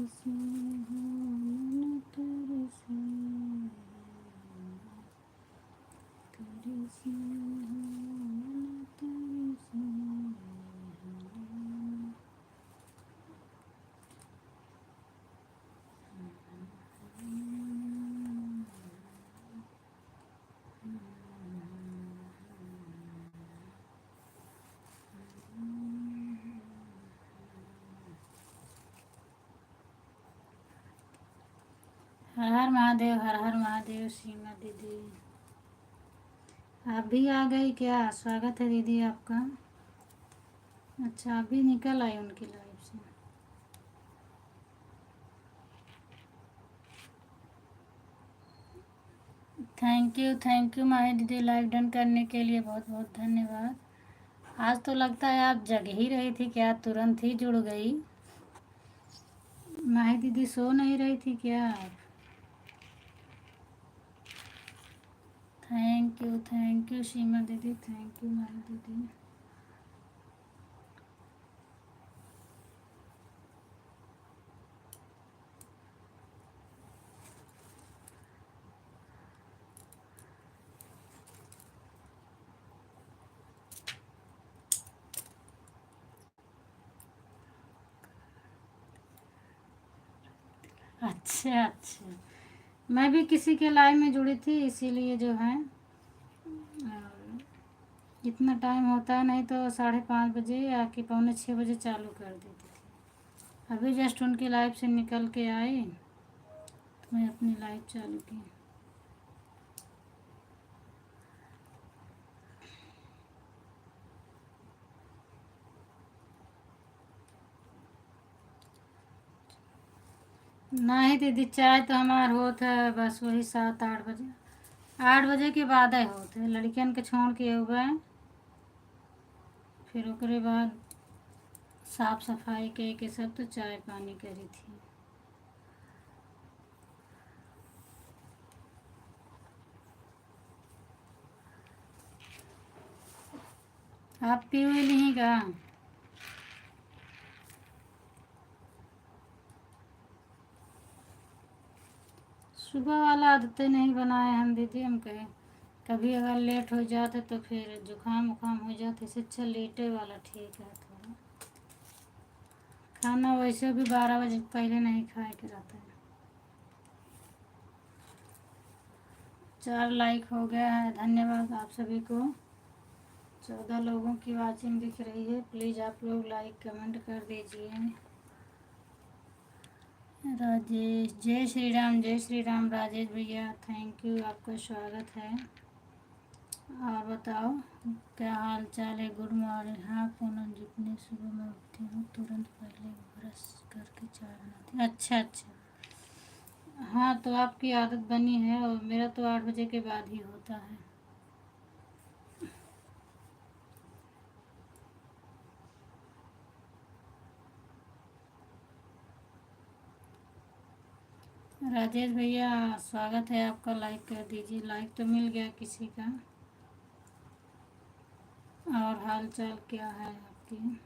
तरसे हो मन तरसे, तरसे हो मन तरसे। हर हर महादेव, हर हर महादेव। सीमा दीदी आप भी आ गई क्या? स्वागत है दीदी आपका। अच्छा, अभी निकल आई उनकी लाइफ से। थैंक यू माही दीदी, लाइव डन करने के लिए बहुत बहुत धन्यवाद। आज तो लगता है आप जग ही रही थी क्या? तुरंत ही जुड़ गई। माही दीदी सो नहीं रही थी क्या आप? थैंक यू सीमा दीदी, थैंक यू माही दीदी। अच्छा, मैं भी किसी के लाइव में जुड़ी थी, इसीलिए जो है इतना टाइम होता है, नहीं तो 5:30 बजे या कि 5:45 बजे चालू कर देती थी। अभी जस्ट उनकी लाइव से निकल के आई तो मैं अपनी लाइव चालू की। नहीं दीदी, चाय तो हमार होत है बस वही 7-8 बजे। 8 बजे के बाद ही होते, लड़कियन के छोड़ के हुए, फिर ओकरे बाद साफ सफाई के सब, तो चाय पानी करी थी। आप पी हुई नहीं का? सुबह वाला आदतें नहीं बनाए हम दीदी, हम कहें कभी अगर लेट हो जाते तो फिर जुकाम उखाम हो जाते, इससे अच्छा लेटे वाला ठीक है थोड़ा। खाना वैसे भी 12 बजे पहले नहीं खाए के रहता है। 4 लाइक हो गया है, धन्यवाद आप सभी को। 14 लोगों की वाचिंग दिख रही है, प्लीज़ आप लोग लाइक कमेंट कर दीजिए। राजेश, जय श्री राम राजेश भैया, थैंक यू, आपका स्वागत है। और बताओ क्या हाल चाल है? Good morning. हाँ पूनम, जितनी सुबह मैं उठती हूँ तुरंत पहले ब्रश करके चाय बनाती हूँ। अच्छा, हाँ तो आपकी आदत बनी है, और मेरा तो 8 बजे के बाद ही होता है। राजेश भैया स्वागत है आपका, लाइक कर दीजिए। लाइक तो मिल गया किसी का। और हाल चाल क्या है आपकी?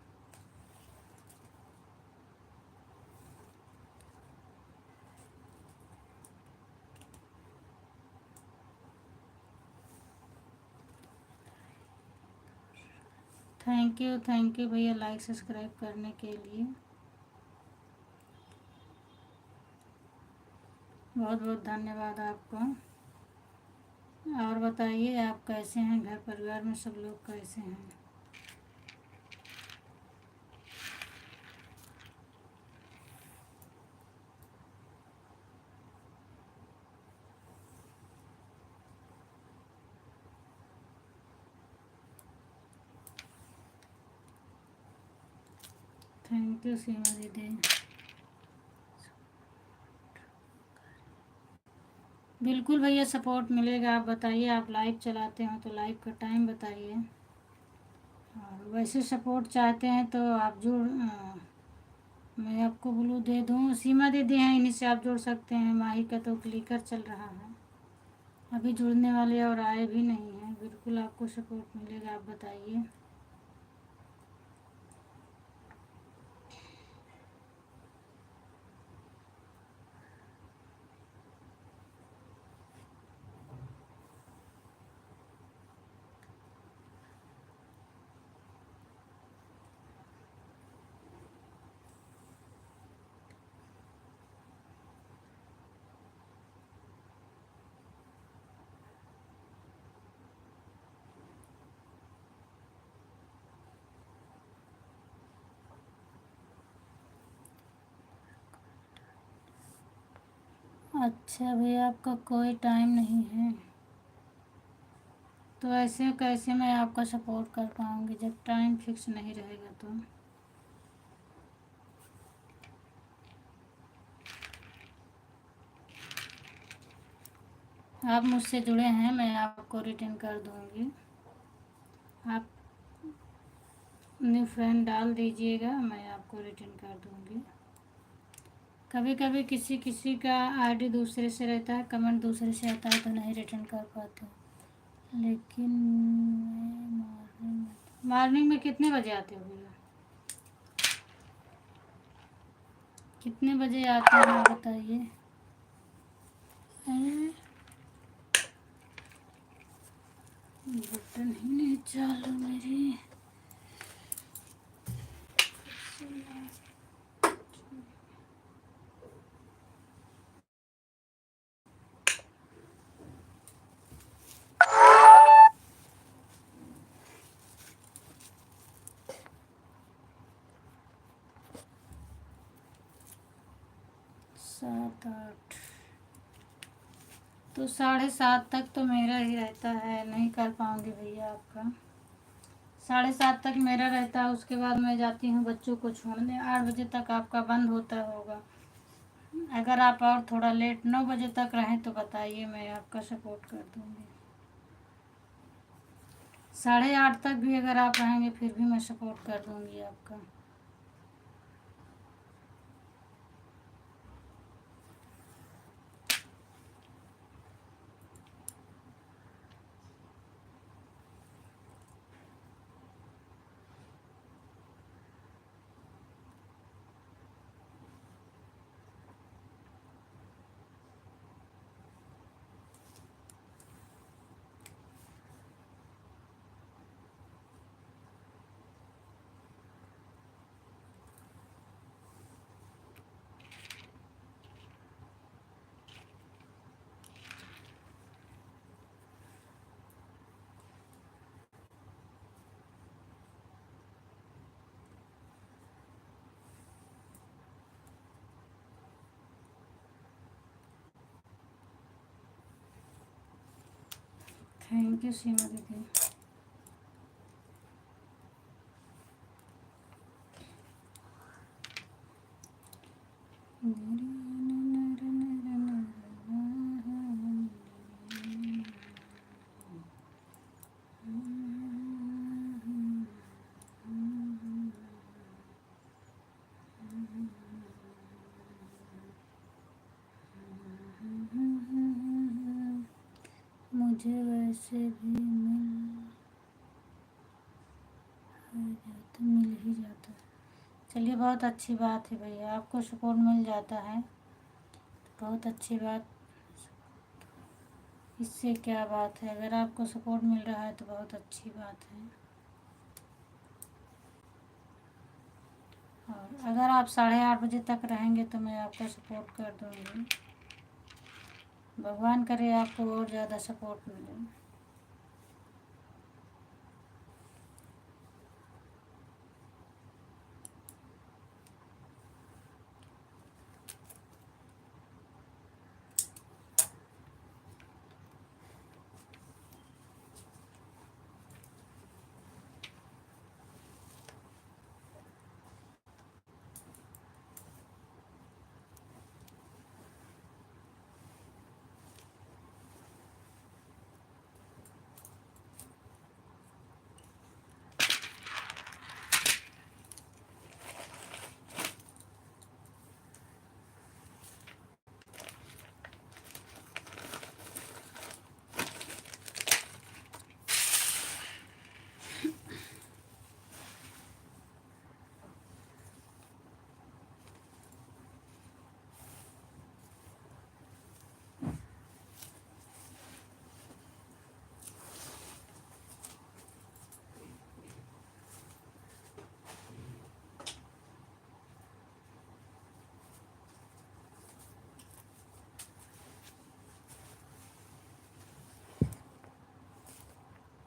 थैंक यू भैया लाइक सब्सक्राइब करने के लिए, बहुत बहुत धन्यवाद आपको। और बताइए आप कैसे हैं? घर परिवार में सब लोग कैसे हैं? थैंक यू सीमा दीदी। बिल्कुल भैया सपोर्ट मिलेगा। आप बताइए, आप लाइव चलाते हो तो लाइव का टाइम बताइए। और वैसे सपोर्ट चाहते हैं तो आप मैं आपको ब्लू दे दूँ। सीमा दीदी हैं, इन्हीं से आप जुड़ सकते हैं। माही का तो क्लिकर चल रहा है, अभी जुड़ने वाले और आए भी नहीं हैं। बिल्कुल आपको सपोर्ट मिलेगा, आप बताइए। अच्छा भैया, आपका कोई टाइम नहीं है तो ऐसे कैसे मैं आपका सपोर्ट कर पाऊँगी जब टाइम फिक्स नहीं रहेगा तो। आप मुझसे जुड़े हैं, मैं आपको रिटर्न कर दूँगी। आप न्यू फ्रेंड डाल दीजिएगा, मैं आपको रिटर्न कर दूँगी। कभी कभी किसी किसी का आईडी दूसरे से रहता है, कमेंट दूसरे से आता है तो नहीं रिटर्न कर पाते। लेकिन मैं मॉर्निंग में कितने बजे आते हो भैया? कितने बजे आते हैं बताइए। बटन ही नहीं चालू मेरी। सात आठ तो 7:30 तक तो मेरा ही रहता है, नहीं कर पाऊँगी भैया आपका। 7:30 तक मेरा रहता है, उसके बाद मैं जाती हूँ बच्चों को छोड़ने। 8 बजे तक आपका बंद होता होगा। अगर आप और थोड़ा लेट 9 बजे तक रहें तो बताइए, मैं आपका सपोर्ट कर दूँगी। 8:30 तक भी अगर आप रहेंगे फिर भी मैं सपोर्ट कर दूँगी आपका। थैंक यू सीमा दीदी। मुझे वैसे भी मिल ही जाता है। चलिए, बहुत अच्छी बात है भैया, आपको सपोर्ट मिल जाता है, बहुत अच्छी बात। इससे क्या बात है, अगर आपको सपोर्ट मिल रहा है तो बहुत अच्छी बात है। और अगर आप 8:30 बजे तक रहेंगे तो मैं आपका सपोर्ट कर दूँगी। भगवान करे आपको और ज़्यादा सपोर्ट मिले।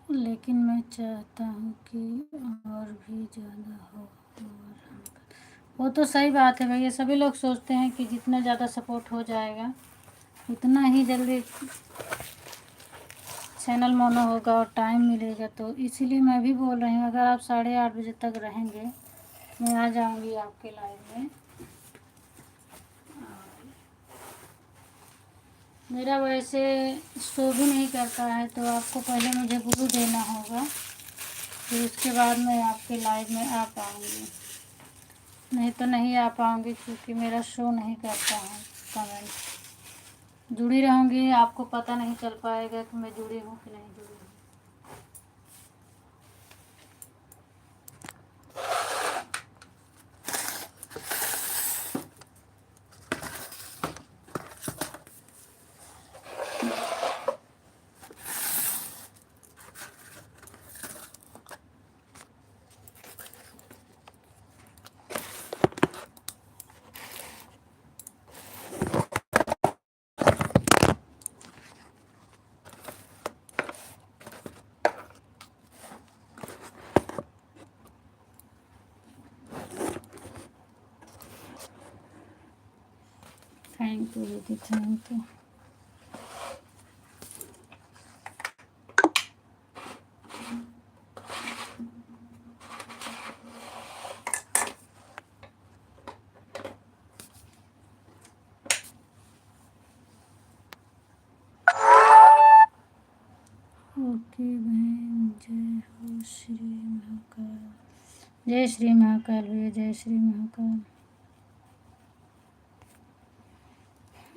लेकिन मैं चाहता हूँ कि और भी ज़्यादा हो। और वो तो सही बात है भैया, सभी लोग सोचते हैं कि जितना ज़्यादा सपोर्ट हो जाएगा उतना ही जल्दी चैनल मोनो होगा और टाइम मिलेगा। तो इसीलिए मैं भी बोल रही हूँ, अगर आप 8:30 बजे तक रहेंगे मैं आ जाऊँगी आपके लाइव में। मेरा वैसे शो भी नहीं करता है, तो आपको पहले मुझे ब्लू देना होगा, फिर उसके बाद मैं आपके लाइव में आ पाऊँगी। नहीं तो नहीं आ पाऊँगी, क्योंकि मेरा शो नहीं करता है कमेंट। जुड़ी रहूँगी, आपको पता नहीं चल पाएगा कि मैं जुड़ी हूँ कि नहीं जुड़ी हूँ। थैंक यू दीदी, थैंक यू। ओके बहन, जय हो श्री महाकाल। जय श्री महाकाल भैया, जय श्री महाकाल।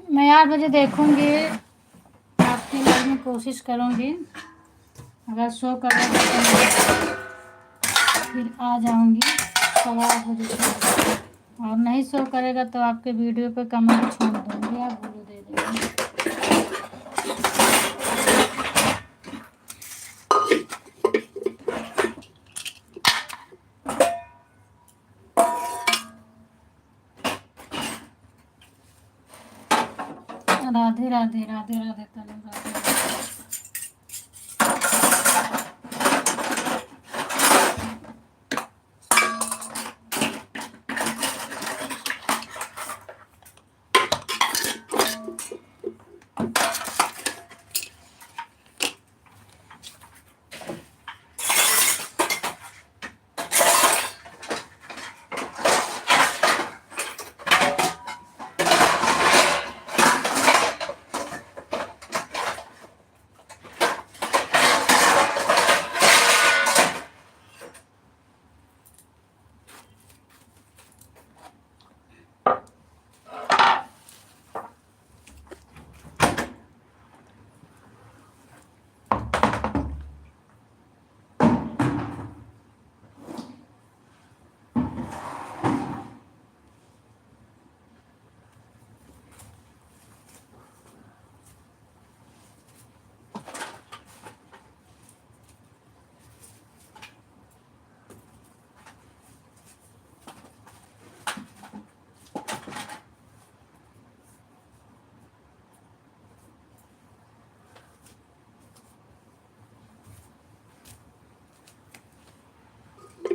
मैं 8 बजे देखूँगी, आपकी लाइव में कोशिश करूँगी। अगर शो करेगा तो मैं फिर आ जाऊँगी 8:15 बजे तक, और नहीं शो करेगा तो आपके वीडियो पे कमेंट छोड़ दूँगी, आप ब्लू दे देंगे। Radhe Radhe, Radhe Radhe Tanu, Radhe Radhe.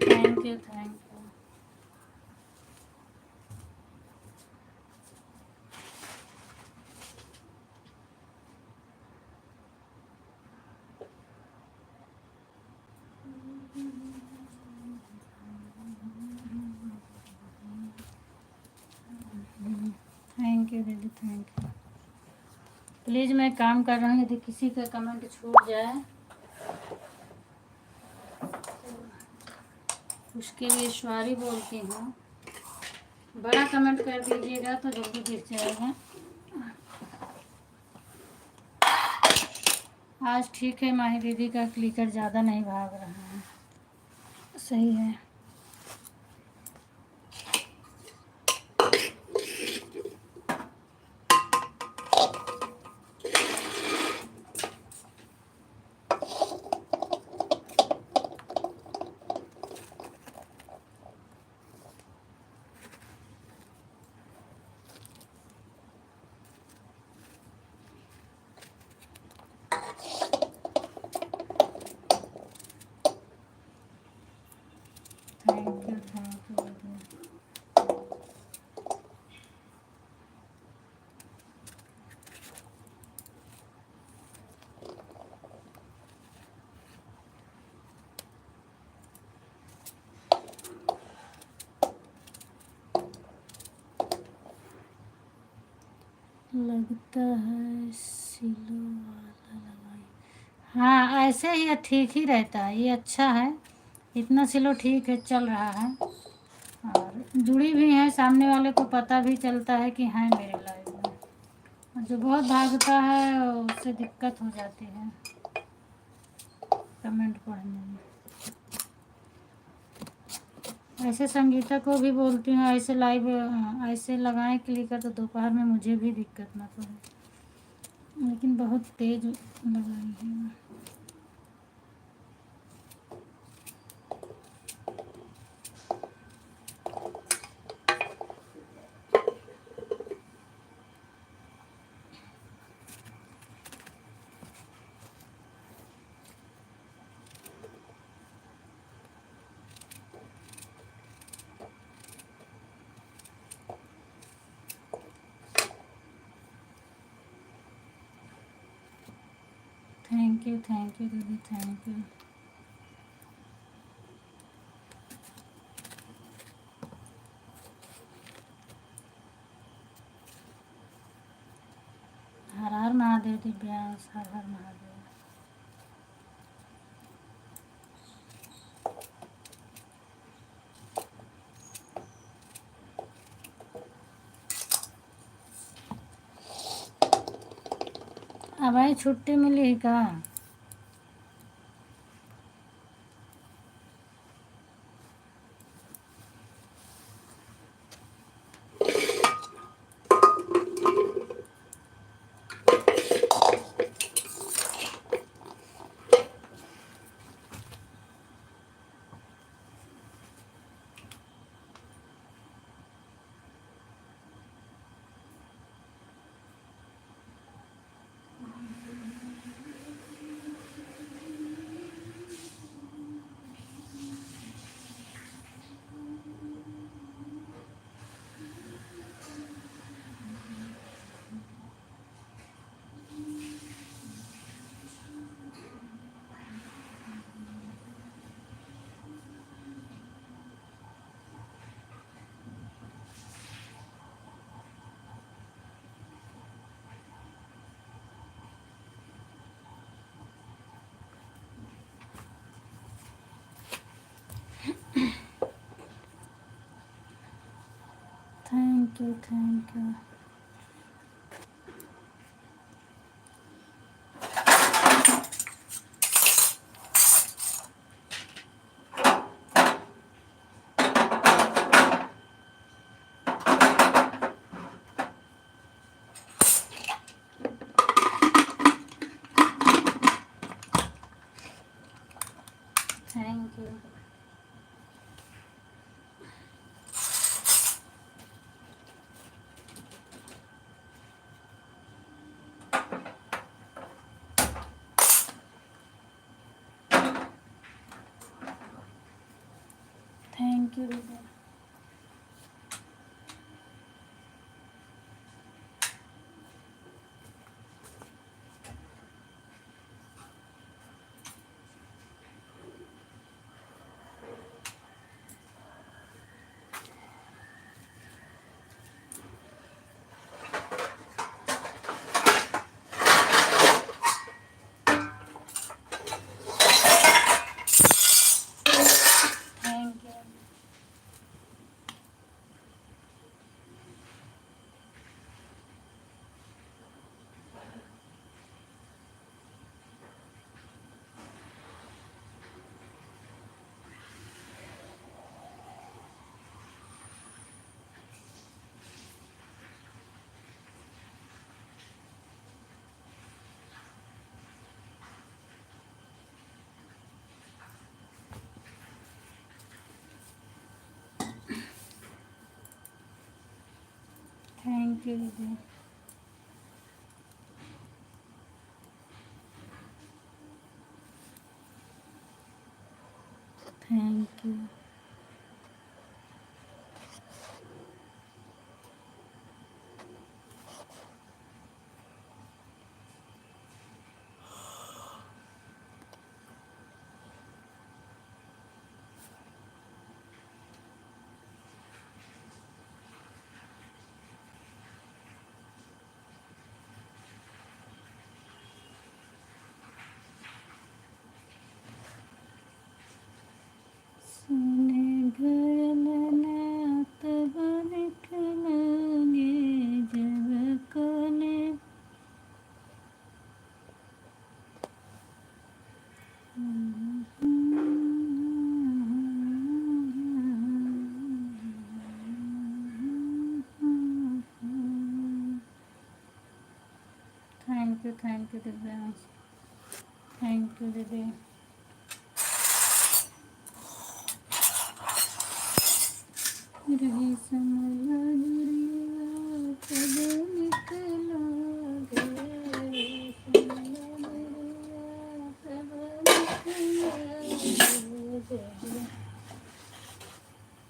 Thank you, thank you. Thank you दीदी, थैंक यू। प्लीज़ मैं काम कर रहा हूँ, यदि किसी का कमेंट छूट जाए उसके लिए सॉरी बोलती हूँ। बड़ा कमेंट कर दीजिएगा तो जल्दी दिख जाएगा। आज ठीक है, माही दीदी का क्लिकर ज़्यादा नहीं भाग रहा है, सही है। लगता है सिलो वाला लगाई। हाँ, ऐसे ही ठीक ही रहता है, ये अच्छा है। इतना सिलो ठीक है, चल रहा है। और जुड़ी भी है, सामने वाले को पता भी चलता है कि हैं मेरे लाइव में। और जो बहुत भागता है उससे दिक्कत हो जाती है कमेंट पढ़ने में। ऐसे संगीता को भी बोलती हूँ ऐसे लाइव ऐसे लगाएं क्लिकर तो दोपहर में मुझे भी दिक्कत ना पड़े, लेकिन बहुत तेज लगाई है। थैंक यू दीदी, थैंक यू। हर हर महादेव दिव्यांश, हर हर महादेव। अब भाई छुट्टी मिली का? Thank you, thank you. Thank you. Thank you दीदी। Thank you. थैंक यू दीदी। Thank you. Thank you Divyansh, thank you दीदी। रही समझा जुड़िया कब निकला गे, समझा जुड़िया कब निकला गे,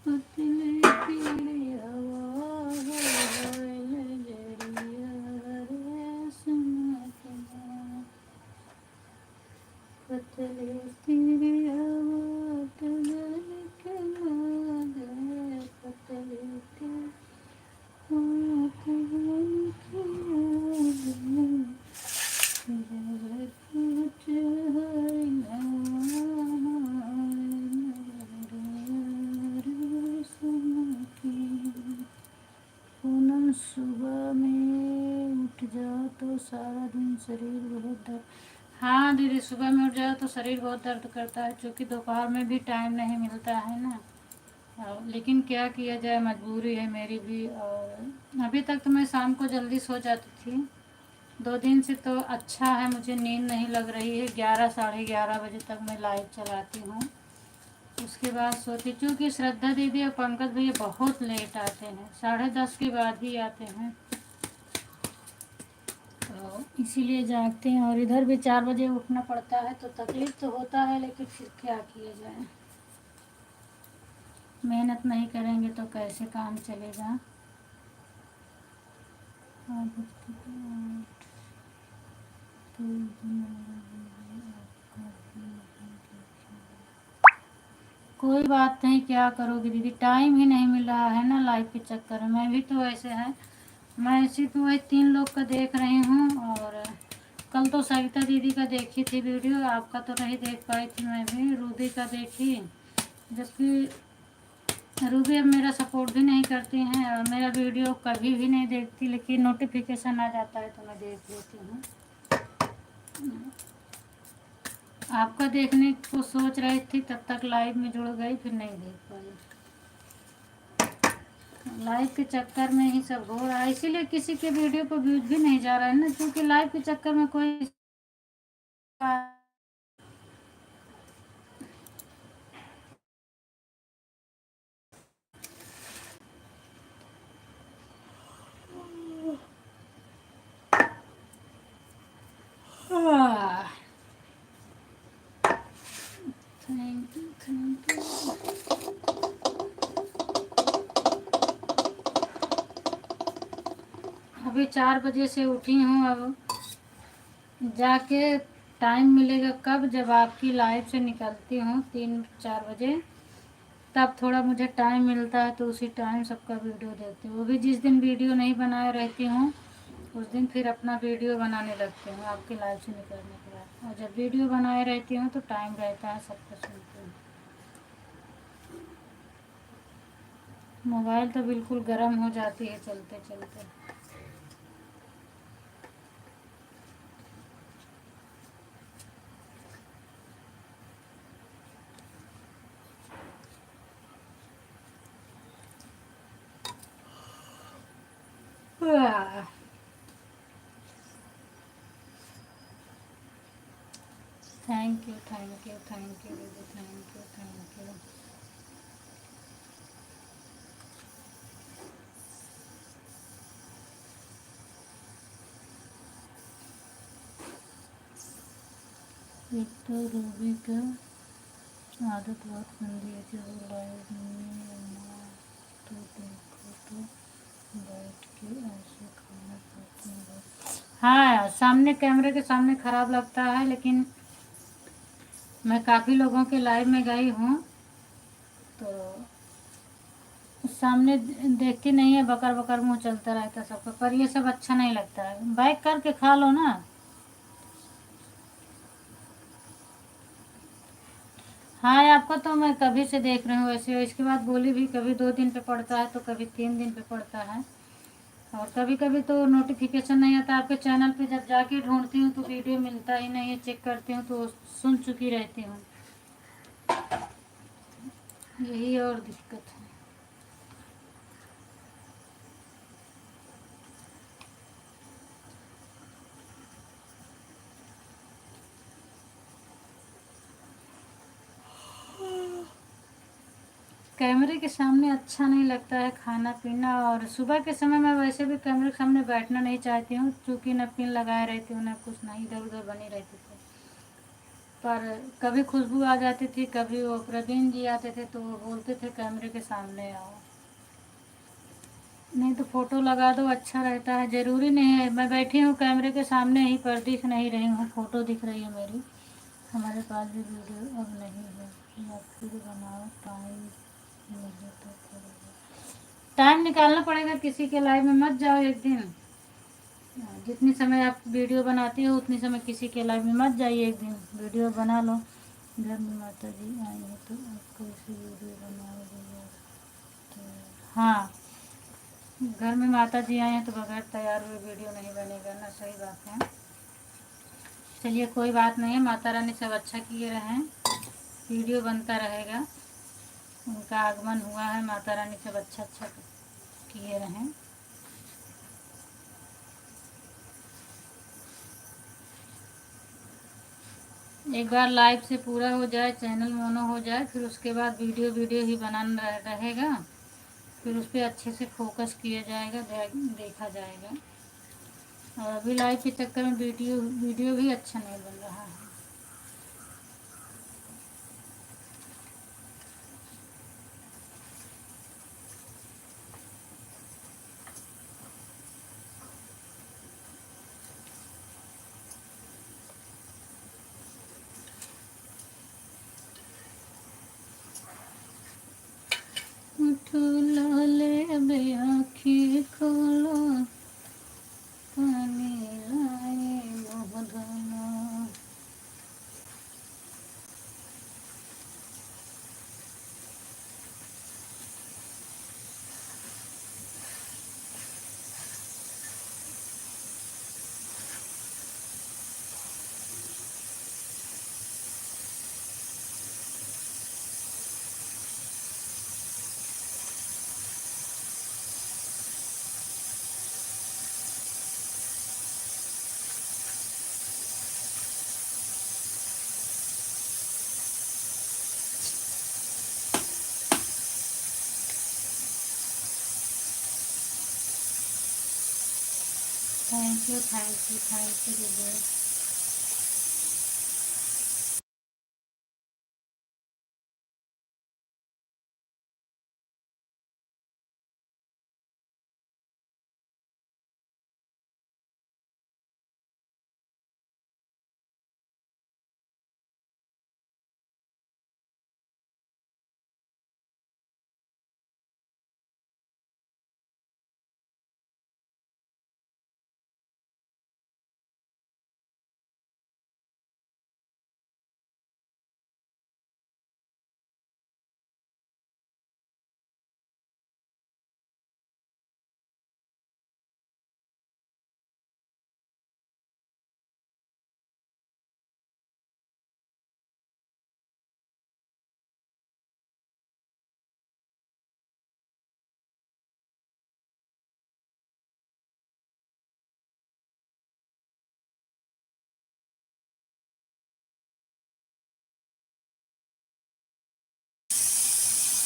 पतले तेरे हवा है नजरिया रे सुना, पतले तेरे हवा कब निकला गे, पतले तेरे हवा कब निकला गे, जब कुछ है नवा रे सुना के। पूनम सुबह में उठ जाओ तो सारा दिन शरीर बहुत दर्द। हाँ दीदी, सुबह में उठ जाओ तो शरीर बहुत दर्द करता है, क्योंकि दोपहर में भी टाइम नहीं मिलता है ना। लेकिन क्या किया जाए, मजबूरी है मेरी भी। और अभी तक तो मैं शाम को जल्दी सो जाती थी, 2 दिन से तो अच्छा है, मुझे नींद नहीं लग रही है। 11 साढ़े 11 बजे तक मैं लाइव चलाती हूँ, उसके बाद सोती। क्योंकि श्रद्धा दीदी और पंकज भैया बहुत लेट आते हैं, 10:30 के बाद ही आते हैं, तो इसीलिए जागते हैं। और इधर भी 4 बजे उठना पड़ता है, तो तकलीफ़ तो होता है, लेकिन फिर क्या किया जाए, मेहनत नहीं करेंगे तो कैसे काम चलेगा। कोई बात नहीं, क्या करोगी दीदी, टाइम ही नहीं मिल रहा है ना लाइफ के चक्कर में। मैं भी तो ऐसे है, मैं सिर्फ वही 3 लोग का देख रही हूँ। और कल तो सविता दीदी का देखी थी वीडियो, आपका तो नहीं देख पाई थी। मैं भी रूबी का देखी, जबकि रूबी अब मेरा सपोर्ट भी नहीं करती हैं और मेरा वीडियो कभी भी नहीं देखती, लेकिन नोटिफिकेशन आ जाता है तो मैं देख लेती हूँ। आपका देखने को सोच रही थी, तब तक लाइव में जुड़ गई, फिर नहीं देख पाई। लाइव के चक्कर में ही सब हो रहा है, इसीलिए किसी के वीडियो पर व्यूज भी नहीं जा रहा है ना, क्योंकि लाइव के चक्कर में कोई थैंक यू थैंक यू। अभी 4 बजे से उठी हूँ, अब जाके टाइम मिलेगा कब, जब आपकी लाइव से निकलती हूँ 3-4 बजे, तब थोड़ा मुझे टाइम मिलता है, तो उसी टाइम सबका वीडियो देखती हूँ। वो भी जिस दिन वीडियो नहीं बनाए रहती हूँ, उस दिन फिर अपना वीडियो बनाने लगती हूँ आपकी लाइव से निकलने के बाद। और जब वीडियो बनाए रहती हूँ तो टाइम रहता है, सबको सुनती हूँ। मोबाइल तो बिल्कुल गर्म हो जाती है चलते चलते। Thank you thank you thank you दीदी, थैंक यू थैंक यू। एक तो रूबी का आदत बहुत गंदी है, जो लाइव में ना तो देखो तो बैठ के ऐसे खाना खाते हैं। हाँ, सामने कैमरे के सामने ख़राब लगता है, लेकिन मैं काफ़ी लोगों के लाइव में गई हूँ, तो सामने देखती नहीं है, बकर बकर मुंह चलता रहता सबका, पर ये सब अच्छा नहीं लगता है। बैक करके खा लो ना। हाँ, आपको तो मैं कभी से देख रही हूँ ऐसे, इसके बाद बोली भी कभी 2 दिन पे पड़ता है, तो कभी 3 दिन पे पड़ता है, और कभी कभी तो नोटिफिकेशन नहीं आता आपके चैनल पे। जब जाके ढूंढती हूँ तो वीडियो मिलता ही नहीं है, चेक करती हूँ तो सुन चुकी रहती हूँ, यही और दिक्कत है। कैमरे के सामने अच्छा नहीं लगता है खाना पीना, और सुबह के समय मैं वैसे भी कैमरे के सामने बैठना नहीं चाहती हूँ, क्योंकि न पिन लगाए रहती हूँ न कुछ, ना इधर उधर बनी रहती थी। पर कभी खुशबू आ जाती थी, कभी वो प्रवीण जी आते थे तो वो बोलते थे कैमरे के सामने आओ, नहीं तो फ़ोटो लगा दो, अच्छा रहता है। ज़रूरी नहीं है मैं बैठी हूँ कैमरे के सामने ही पर दिख नहीं रही हूँ, फ़ोटो दिख रही है मेरी। हमारे पास भी वीडियो अब नहीं है, या फिर बनाओ, टाइम मिले तो करेगा। टाइम निकालना पड़ेगा, किसी के लाइव में मत जाओ एक दिन। जितनी समय आप वीडियो बनाती हो उतनी समय किसी के लाइव में मत जाइए, एक दिन वीडियो बना लो। घर में माता जी आई हैं तो आप कैसे वीडियो बनाओगे? तो हाँ, घर में माता जी आए हैं तो बगैर तैयार हुए वीडियो नहीं बनेगा ना, सही बात है। चलिए कोई बात नहीं है, माता रानी सब अच्छा किए रहें, वीडियो बनता रहेगा। उनका आगमन हुआ है, माता रानी सब अच्छा अच्छा किए रहें। एक बार लाइव से पूरा हो जाए, चैनल मोनो हो जाए, फिर उसके बाद वीडियो वीडियो ही बनाना रहेगा, फिर उस पर अच्छे से फोकस किया जाएगा, देखा जाएगा। और अभी लाइव के चक्कर में वीडियो वीडियो भी अच्छा नहीं बन रहा है। उठो लाले अब आँखें खोलो, पानी लाए मुँह धोना। Thank you thank you thank you दीदी।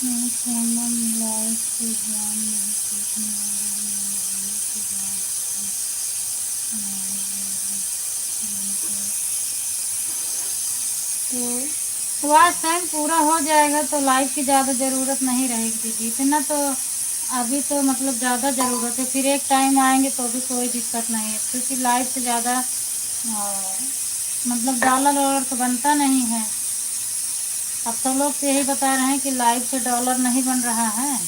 मैं पूनम लाइव से ध्यान नहीं सीखने तो वॉच टाइम पूरा हो जाएगा तो लाइव की ज़्यादा ज़रूरत नहीं रहेगी दीदी, इतना तो अभी तो मतलब ज़्यादा ज़रूरत है, फिर एक टाइम आएंगे तो भी कोई दिक्कत नहीं है, क्योंकि लाइव से ज़्यादा मतलब डॉलर वॉलर तो बनता नहीं है। अब तो लोग तो यही बता रहे हैं कि लाइव से डॉलर नहीं बन रहा है,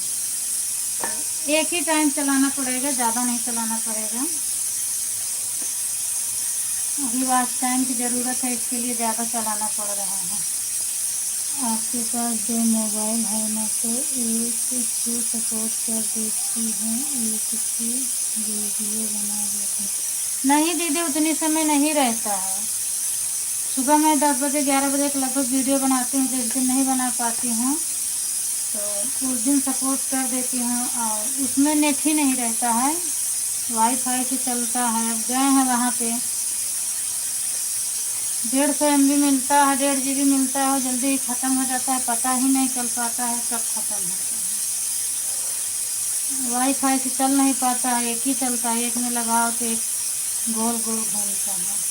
एक ही टाइम चलाना पड़ेगा, ज़्यादा नहीं चलाना पड़ेगा। अभी वॉच टाइम की ज़रूरत है, इसके लिए ज़्यादा चलाना पड़ रहा है। आपके पास दो मोबाइल है ना, तो एक से सपोर्ट कर देती हैं, एक से वीडियो बना देते हैं। नहीं दीदी, उतनी समय नहीं रहता है। सुबह मैं 10 बजे 11 बजे के लगभग वीडियो बनाती हूँ, जिस दिन नहीं बना पाती हूँ तो उस दिन सपोर्ट कर देती हूँ, और उसमें नेट ही नहीं रहता है, वाईफाई से चलता है। अब गए हैं वहाँ पे 150 MB मिलता है, 1.5 GB मिलता है, और जल्दी ही ख़त्म हो जाता है, पता ही नहीं चल पाता है कब ख़त्म होता है। वाईफाई से चल नहीं पाता है, एक ही चलता है, एक में लगाओ तो एक गोल गोल घूमता है।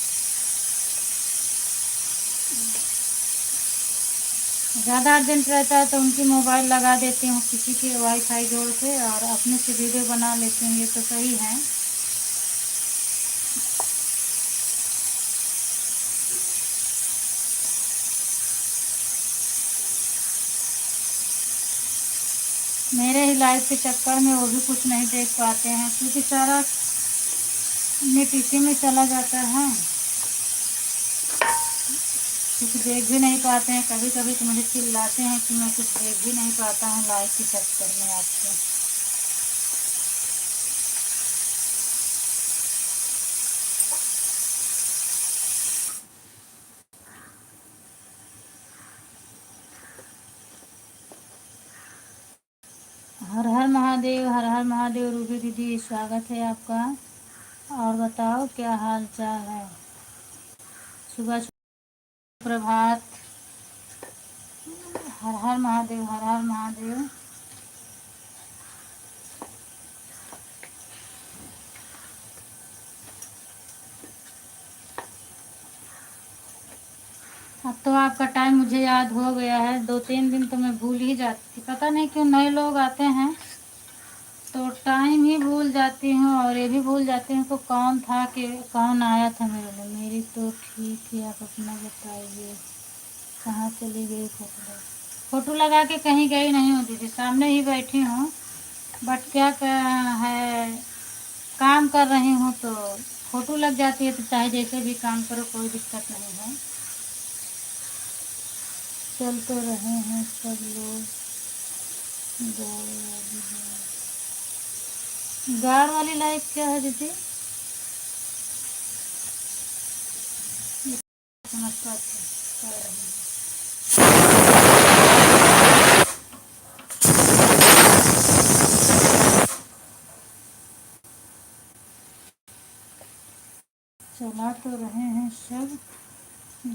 ज़्यादा अर्जेंट रहता है तो उनकी मोबाइल लगा देती हूँ किसी के वाईफाई जोड़ के, और अपने से वीडियो बना लेती हूँ, ये तो सही है। मेरे ही लाइव के चक्कर में वो भी कुछ नहीं देख पाते हैं, क्योंकि सारा नेट इसी में चला जाता है, कुछ देख भी नहीं पाते हैं। कभी कभी तो मुझे चिल्लाते हैं कि मैं कुछ देख भी नहीं पाता हूँ लाइव के चक्कर में आपके। हर हर महादेव, हर हर महादेव। रूबी दीदी स्वागत है आपका। और बताओ क्या हाल चाल है? सुबह प्रभात। हर हर महादेव, हर हर महादेव। अब तो आपका टाइम मुझे याद हो गया है, 2-3 दिन तो मैं भूल ही जाती थी, पता नहीं क्यों नए लोग आते हैं तो टाइम ही भूल जाती हूँ, और ये भी भूल जाती हूँ कि कौन था, कि कौन आया था मेरे लिए। मेरी तो ठीक है, आप अपना बताइए। कहाँ चली गई फोटो? फोटो लगा के कहीं गई नहीं हूँ दीदी, सामने ही बैठी हूँ। बट क्या है, काम कर रही हूँ तो फोटो लग जाती है, तो चाहे जैसे भी काम करो कोई दिक्कत नहीं है। चल तो रहे हैं सब लोग। गाड़ वाली लाइफ क्या है दीदी? समझता है। चला तो रहे हैं सब।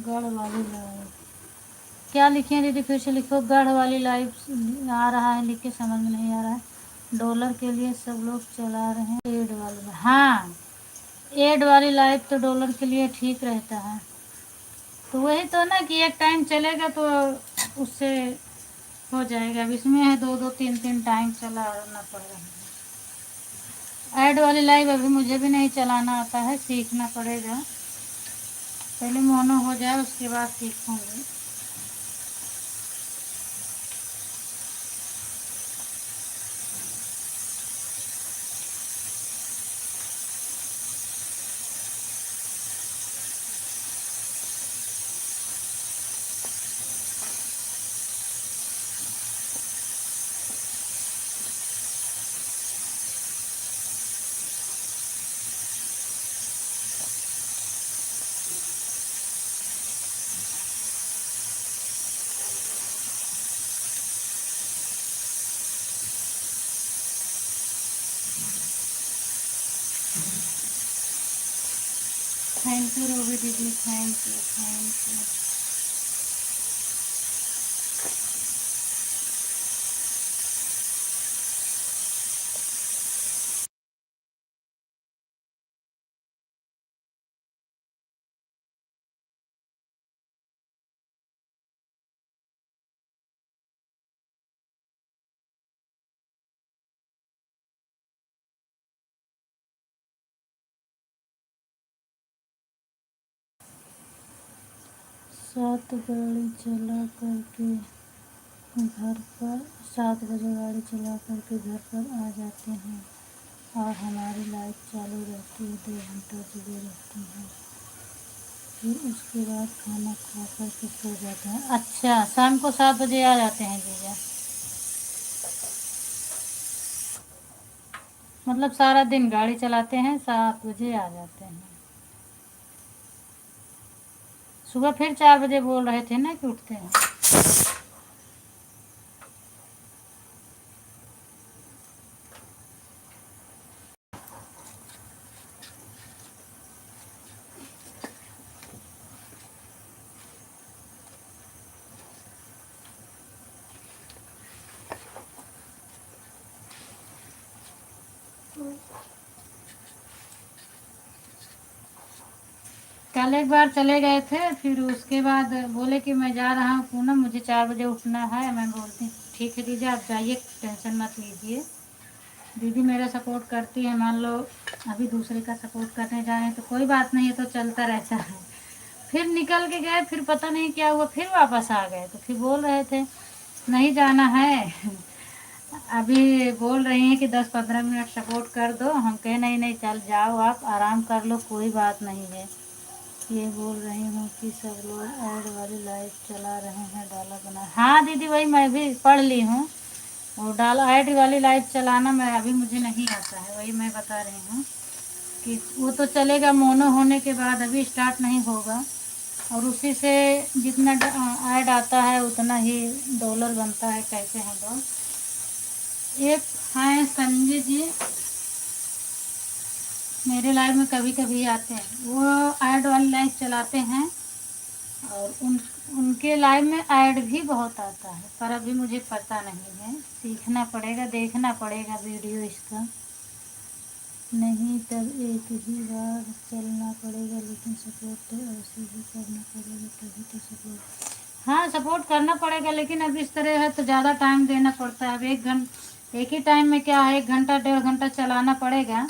गढ़ वाली लाइफ क्या लिखे हैं दीदी? फिर से लिखो। गढ़ वाली लाइफ आ रहा है, लिख के समझ में नहीं आ रहा है। डॉलर के लिए सब लोग चला रहे हैं एड वाली। हाँ, एड वाली लाइफ तो डॉलर के लिए ठीक रहता है। तो वही तो ना कि एक टाइम चलेगा तो उससे हो जाएगा। अब इसमें है 2-2 3-3 टाइम चलाना पड़ रहा है। ऐड वाली लाइव अभी मुझे भी नहीं चलाना आता है, सीखना पड़ेगा। पहले मोनो हो जाए उसके बाद सीखूंगी। थैंक यू रूबी दीदी, थैंक यू, थैंक यू। सात गाड़ी चला करके घर पर 7 बजे गाड़ी चला करके घर पर आ जाते हैं, और हमारी लाइट चालू रहती है, 2 घंटा जुड़े रहती हैं। फिर उसके बाद खाना खा करके सो जाते हैं। अच्छा, शाम को 7 बजे आ जाते हैं जीजा? मतलब सारा दिन गाड़ी चलाते हैं, 7 बजे आ जाते हैं। सुबह फिर 4 बजे बोल रहे थे ना कि उठते हैं। कल एक बार चले गए थे, फिर उसके बाद बोले कि मैं जा रहा हूँ पूनम, मुझे 4 बजे उठना है। मैं बोलती ठीक है दीदी आप जाइए, टेंशन मत लीजिए। दीदी मेरा सपोर्ट करती है। मान लो अभी दूसरे का सपोर्ट करने जाए तो कोई बात नहीं, तो चलता रहता है। फिर निकल के गए, फिर पता नहीं क्या हुआ, फिर वापस आ गए। तो फिर बोल रहे थे नहीं जाना है। अभी बोल रही हैं कि 10-15 मिनट सपोर्ट कर दो। हम कहे नहीं नहीं चल जाओ, आप आराम कर लो, कोई बात नहीं है। ये बोल रही हूँ कि सब लोग ऐड वाली लाइव चला रहे हैं, डाला बना। हाँ दीदी वही मैं भी पढ़ ली हूँ, और डाल ऐड वाली लाइव चलाना मैं अभी मुझे नहीं आता है। वही मैं बता रही हूँ कि वो तो चलेगा मोनो होने के बाद, अभी स्टार्ट नहीं होगा। और उसी से जितना ऐड आता है उतना ही डॉलर बनता है, कहते हैं लोग। एक हैं संजय जी, मेरे लाइव में कभी कभी आते हैं, वो ऐड वाली लाइव चलाते हैं। और उनके लाइव में ऐड भी बहुत आता है, पर अभी मुझे पता नहीं है, सीखना पड़ेगा, देखना पड़ेगा वीडियो इसका। नहीं तब एक ही बार चलना पड़ेगा, लेकिन सपोर्ट तो ऐसे ही करना पड़ेगा, तभी तो सपोर्ट। हाँ सपोर्ट करना पड़ेगा, लेकिन अब इस तरह है तो ज़्यादा टाइम देना पड़ता है। अब एक ही टाइम में क्या है, 1 घंटा 1.5 घंटा चलाना पड़ेगा,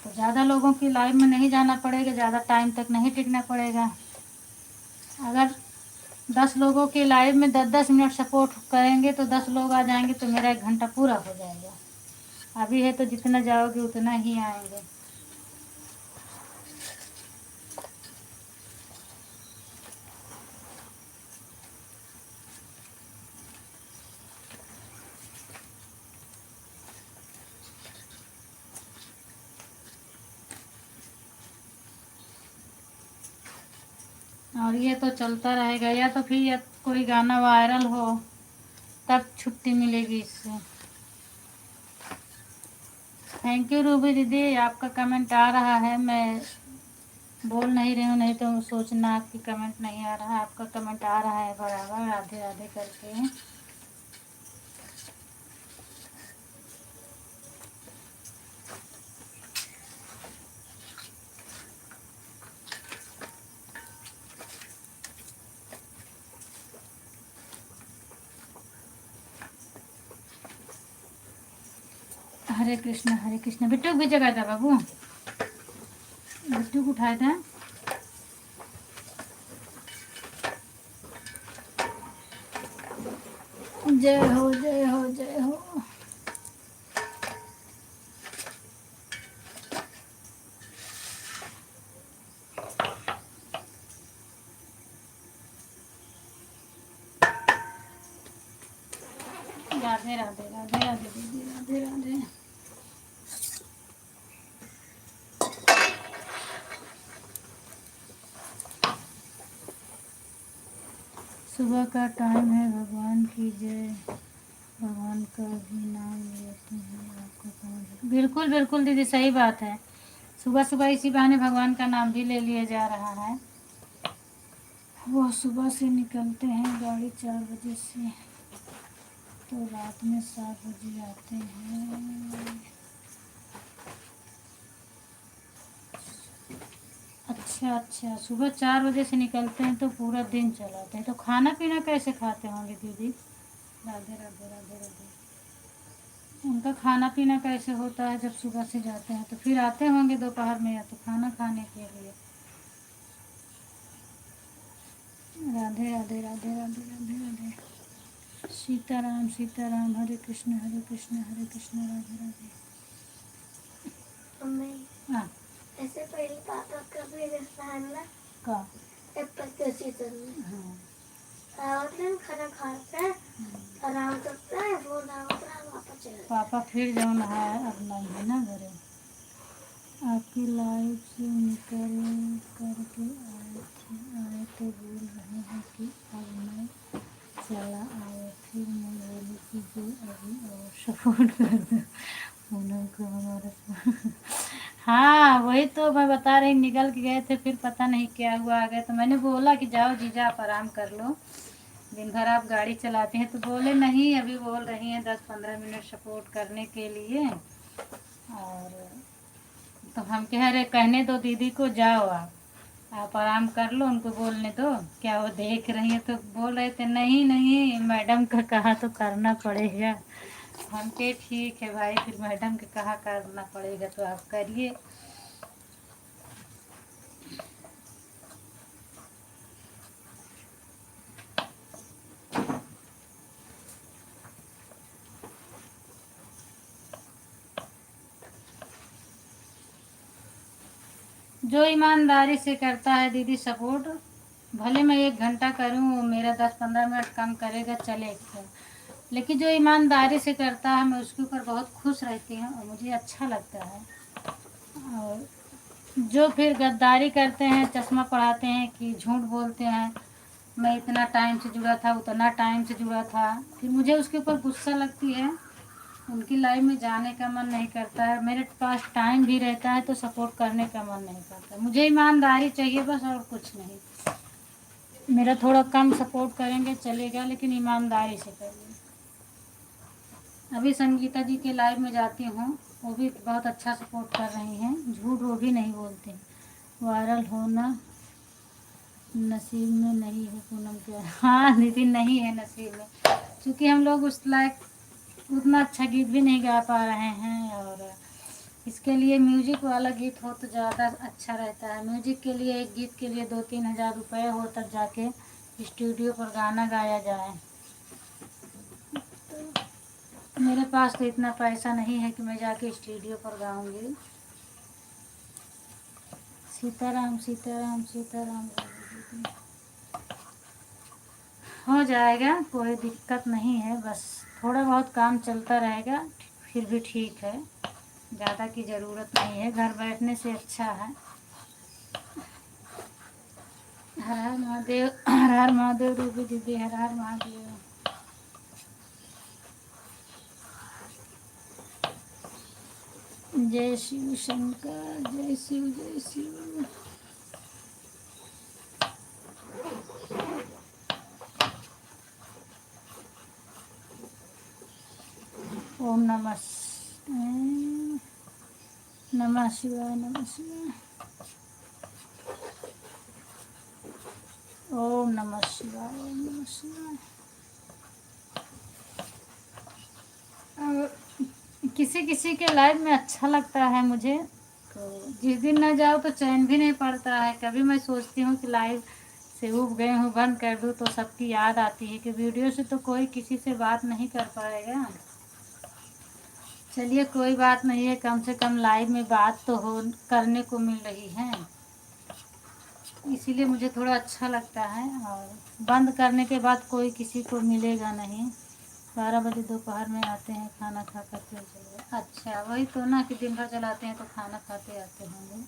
तो ज़्यादा लोगों की लाइव में नहीं जाना पड़ेगा, ज़्यादा टाइम तक नहीं टिकना पड़ेगा। अगर 10 लोगों की लाइव में 10-10 मिनट सपोर्ट करेंगे तो 10 लोग आ जाएंगे, तो मेरा 1 घंटा पूरा हो जाएगा। अभी है तो जितना जाओगे उतना ही आएंगे। और ये तो चलता रहेगा, या तो फिर या कोई गाना वायरल हो तब छुट्टी मिलेगी इससे। थैंक यू रूबी दीदी, आपका कमेंट आ रहा है, मैं बोल नहीं रही हूँ, नहीं तो सोचना आपकी कमेंट नहीं आ रहा है। आपका कमेंट आ रहा है बराबर, राधे राधे करके। हरे कृष्ण। बिट्टू भी जगह था बाबू, बिट्टू को उठाए थे। जय हो जय हो जय हो। राधे राधे राधे राधे दीदी, राधे राधे। सुबह का टाइम है, भगवान की जय। भगवान का भी नाम लेते हैं, आपका कौन है? बिल्कुल बिल्कुल दीदी, सही बात है। सुबह सुबह इसी बहाने भगवान का नाम भी ले लिया जा रहा है। वो सुबह से निकलते हैं गाड़ी 4 बजे से, तो रात में 7 बजे आते हैं। अच्छा, सुबह 4 बजे से निकलते हैं तो पूरा दिन चलाते हैं, तो खाना पीना कैसे खाते होंगे दीदी? राधे राधे राधे राधे। उनका खाना पीना कैसे होता है जब सुबह से जाते हैं, तो फिर आते होंगे दोपहर में या तो खाना खाने के लिए। राधे राधे राधे राधे राधे राधे। सीताराम, हरे कृष्ण हरे कृष्ण, राधे राधे। हाँ ऐसे पहले पापा का भी रहना का एप्पल के सीजन में हाँ मतलब खाना खाता है, आराम करता है, वो आराम करता है, वापस चला जाता पापा फिर जो है अब नहीं है ना घरे। आपकी लाइफ से निकल करके आए तो बोल रहे हैं कि अब मैं चला आया, फिर मैं बोली कि जो अभी और सपोर्ट कर दो उनको हमारे। हाँ वही तो मैं बता रही, निकल के गए थे, फिर पता नहीं क्या हुआ, आ गए। तो मैंने बोला कि जाओ जीजा आप आराम कर लो, दिन भर आप गाड़ी चलाते हैं। तो बोले नहीं, अभी बोल रही हैं 10-15 मिनट सपोर्ट करने के लिए, और तो हम कह रहे कहने दो दीदी को, जाओ आप आराम कर लो, उनको बोलने दो, क्या वो देख रही है। तो बोल रहे थे नहीं नहीं मैडम का कहा तो करना पड़ेगा। हम कहे ठीक है भाई, फिर मैडम के कहा करना पड़ेगा तो आप करिए। जो ईमानदारी से करता है दीदी सपोर्ट, भले मैं 1 घंटा करूँ, मेरा 10-15 मिनट कम करेगा चलेगा, लेकिन जो ईमानदारी से करता है मैं उसके ऊपर बहुत खुश रहती हूँ और मुझे अच्छा लगता है। और जो फिर गद्दारी करते हैं, चश्मा पढ़ाते हैं कि झूठ बोलते हैं, मैं इतना टाइम से जुड़ा था, उतना टाइम से जुड़ा था, फिर मुझे उसके ऊपर गुस्सा लगती है। उनकी लाइफ में जाने का मन नहीं करता है, मेरे पास टाइम भी रहता है तो सपोर्ट करने का मन नहीं करता। मुझे ईमानदारी चाहिए बस, और कुछ नहीं। मेरा थोड़ा कम सपोर्ट करेंगे चलेगा, लेकिन ईमानदारी से करिए। अभी संगीता जी के लाइव में जाती हूँ, वो भी बहुत अच्छा सपोर्ट कर रही हैं, झूठ वो भी नहीं बोलते। वायरल होना नसीब में नहीं है पूनम के। हाँ नितिन, नहीं है नसीब में, क्योंकि हम लोग उस लायक उतना अच्छा गीत भी नहीं गा पा रहे हैं, और इसके लिए म्यूजिक वाला गीत हो तो ज़्यादा अच्छा रहता है। म्यूजिक के लिए एक गीत के लिए 2-3 हज़ार रुपये हो, तब जाके स्टूडियो पर गाना गाया जाए। मेरे पास तो इतना पैसा नहीं है कि मैं जाके स्टूडियो पर गाऊंगी। सीताराम सीताराम सीताराम। हो जाएगा, कोई दिक्कत नहीं है, बस थोड़ा बहुत काम चलता रहेगा, फिर भी ठीक है, ज़्यादा की ज़रूरत नहीं है, घर बैठने से अच्छा है। हर हर महादेव, हर हर महादेव रूबी दीदी, हर हर महादेव। जय शिव शंकर, जय शिव जय शिव। ओम नमः नमः शिवाय, नमः शिवाय। ओम नमः शिवाय, ओम नमः शिवाय। किसी किसी के लाइफ में अच्छा लगता है मुझे, तो जिस दिन न जाओ तो चैन भी नहीं पड़ता है। कभी मैं सोचती हूँ कि लाइव से उब गए हूँ, बंद कर दूँ, तो सबकी याद आती है कि वीडियो से तो कोई किसी से बात नहीं कर पाएगा। चलिए कोई बात नहीं है, कम से कम लाइव में बात तो हो करने को मिल रही है, इसीलिए मुझे थोड़ा अच्छा लगता है। और बंद करने के बाद कोई किसी को मिलेगा नहीं। 12 बजे दोपहर में आते हैं, खाना खा कर फिर चले। अच्छा वही तो ना कि दिन भर चलाते हैं तो खाना खाते आते होंगे।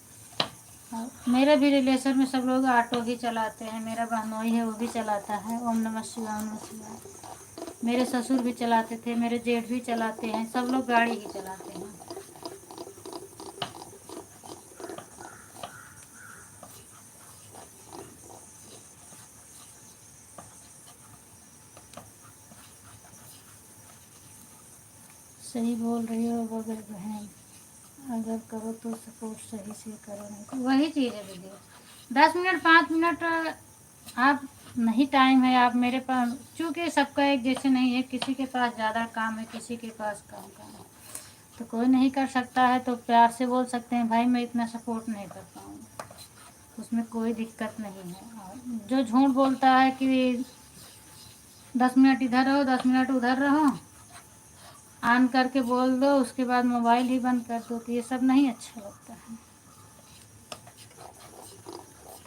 और मेरे भी रिलेशन में सब लोग ऑटो ही चलाते हैं, मेरा बहनोई है वो भी चलाता है। ओम नमः शिवाय, ओम नमः शिवाय। मेरे ससुर भी चलाते थे, मेरे जेठ भी चलाते हैं, सब लोग गाड़ी ही चलाते हैं। सही बोल रही हो बगैर बहन, अगर करो तो सपोर्ट सही से करो, नहीं तो वही चीज़ है दीदी। 10 मिनट 5 मिनट आप नहीं टाइम है, आप मेरे पास, चूँकि सबका एक जैसे नहीं है, किसी के पास ज़्यादा काम है, किसी के पास कम है, तो कोई नहीं कर सकता है तो प्यार से बोल सकते हैं भाई मैं इतना सपोर्ट नहीं कर पाऊँगा, उसमें कोई दिक्कत नहीं है। और जो झूठ बोलता है कि 10 मिनट इधर रहो 10 मिनट उधर रहो, ऑन करके बोल दो उसके बाद मोबाइल ही बंद कर दो, तो ये सब नहीं अच्छा लगता है।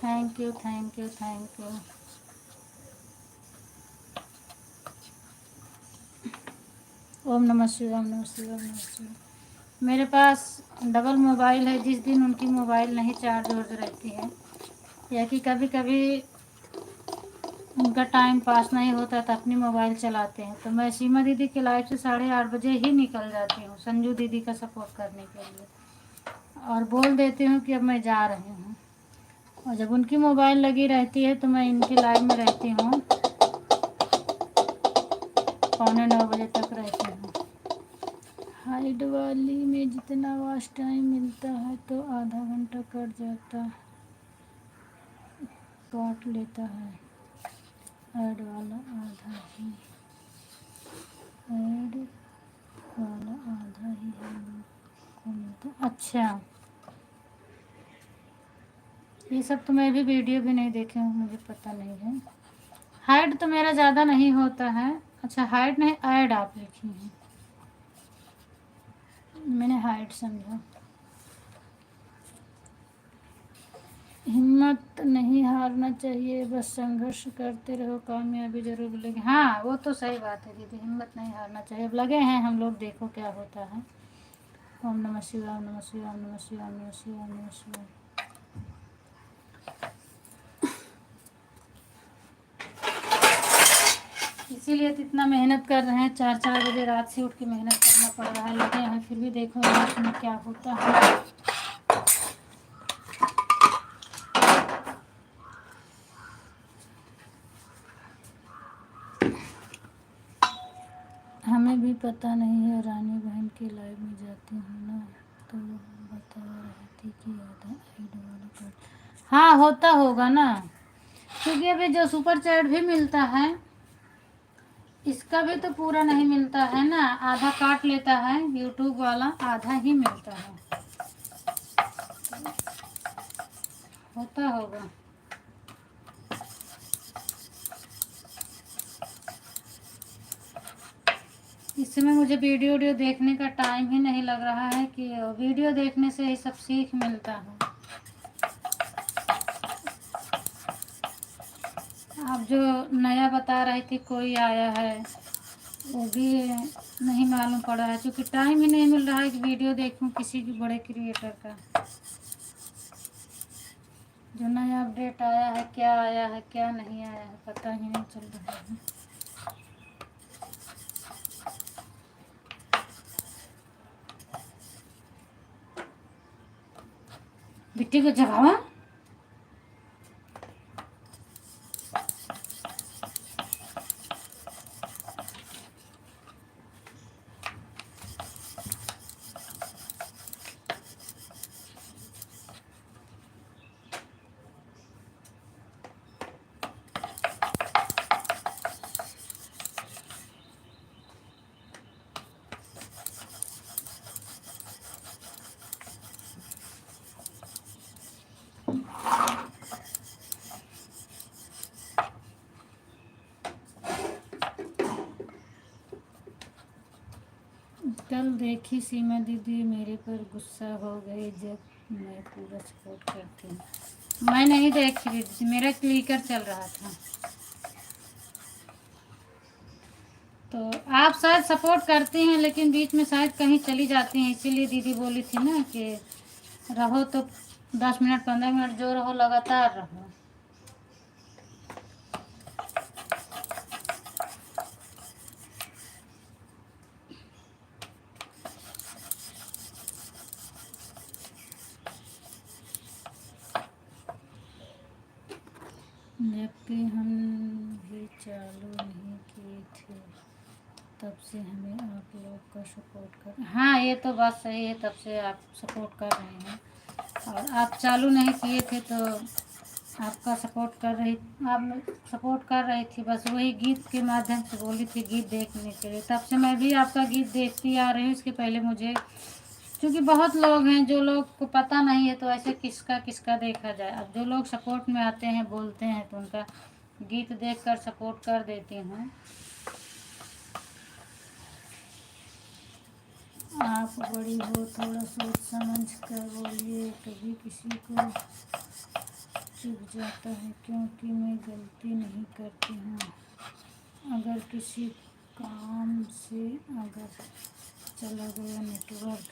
Thank you thank you thank you. Om नमः शिवाय, ओम नमः शिवाय, ओम नमः शिवाय। मेरे पास डबल मोबाइल है, जिस दिन उनकी मोबाइल नहीं चार्ज हो रहती है, या कि कभी कभी उनका टाइम पास नहीं होता तो अपनी मोबाइल चलाते हैं, तो मैं सीमा दीदी के लाइव से 8:30 बजे ही निकल जाती हूँ संजू दीदी का सपोर्ट करने के लिए, और बोल देती हूँ कि अब मैं जा रही हूँ। और जब उनकी मोबाइल लगी रहती है तो मैं इनके लाइव में रहती हूँ, 8:45 बजे तक रहती हूँ। हाइड वाली में जितना वॉच टाइम मिलता है तो आधा घंटा काट लेता है। ऐड वाला आधा ही ऐड वाला आधा ही हम लोग को मिलता। अच्छा, ये सब तो मैं भी वीडियो भी नहीं देखे हूँ, मुझे पता नहीं है। हाइड तो मेरा ज़्यादा नहीं होता है। अच्छा, हाइड नहीं ऐड आप लिखी हैं, मैंने हाइड समझा। हिम्मत नहीं हारना चाहिए, बस संघर्ष करते रहो, कामयाबी जरूर मिलेगी। हाँ, वो तो सही बात है दीदी, हिम्मत नहीं हारना चाहिए। अब लगे हैं हम लोग, देखो क्या होता है। ओम नमः शिवाय, ओम नमः शिवाय, ओम नमः शिवाय, ओम नमः शिवाय, ओम नमः शिवाय। इसीलिए तो इतना मेहनत कर रहे हैं, 4-4 बजे रात से उठ के मेहनत करना पड़ रहा है। लगे हैं, फिर भी देखो लास्ट में क्या होता है। हमें भी पता नहीं है, रानी बहन के लाइव में जाती हूँ ना, तो बता रही थी कि आधा ऐड वाला काट। हाँ, होता होगा ना, क्योंकि अभी जो सुपर चैट भी मिलता है, इसका भी तो पूरा नहीं मिलता है ना, आधा काट लेता है। यूट्यूब वाला आधा ही मिलता है, होता होगा। इस समय मुझे वीडियो देखने का टाइम ही नहीं लग रहा है, कि वीडियो देखने से ही सब सीख मिलता है। आप जो नया बता रही थी कोई आया है, वो भी नहीं मालूम पड़ा है, क्योंकि टाइम ही नहीं मिल रहा है कि वीडियो देखूं किसी भी बड़े क्रिएटर का। जो नया अपडेट आया है क्या नहीं आया है, पता ही नहीं चल रहा है। बिट्टी को जगावा। कल देखी सीमा दीदी मेरे पर गुस्सा हो गई जब मैं पूरा सपोर्ट करती हूँ। मैं नहीं देखी दीदी, मेरा क्लिकर चल रहा था। तो आप शायद सपोर्ट करती हैं, लेकिन बीच में शायद कहीं चली जाती हैं, इसीलिए दीदी बोली थी ना कि रहो तो 10 मिनट 15 मिनट जो रहो लगातार रहो। जबकि हम भी चालू नहीं किए थे, तब से हमें आप लोग का सपोर्ट कर। हाँ, ये तो बात सही है, तब से आप सपोर्ट कर रहे हैं, और आप चालू नहीं किए थे तो आपका आप सपोर्ट कर रही थी। बस वही गीत के माध्यम से बोली थी गीत देखने के लिए, तब से मैं भी आपका गीत देखती आ रही हूँ। इसके पहले मुझे, क्योंकि बहुत लोग हैं जो लोग को पता नहीं है, तो ऐसे किसका किसका देखा जाए। अब जो लोग सपोर्ट में आते हैं बोलते हैं तो उनका गीत देखकर सपोर्ट कर देती हूँ। आप बड़ी हो, थोड़ा सोच समझ कर बोलिए, कभी किसी को चुभ जाता है, क्योंकि मैं गलती नहीं करती हूँ। अगर किसी काम से अगर चला गया नेटवर्क,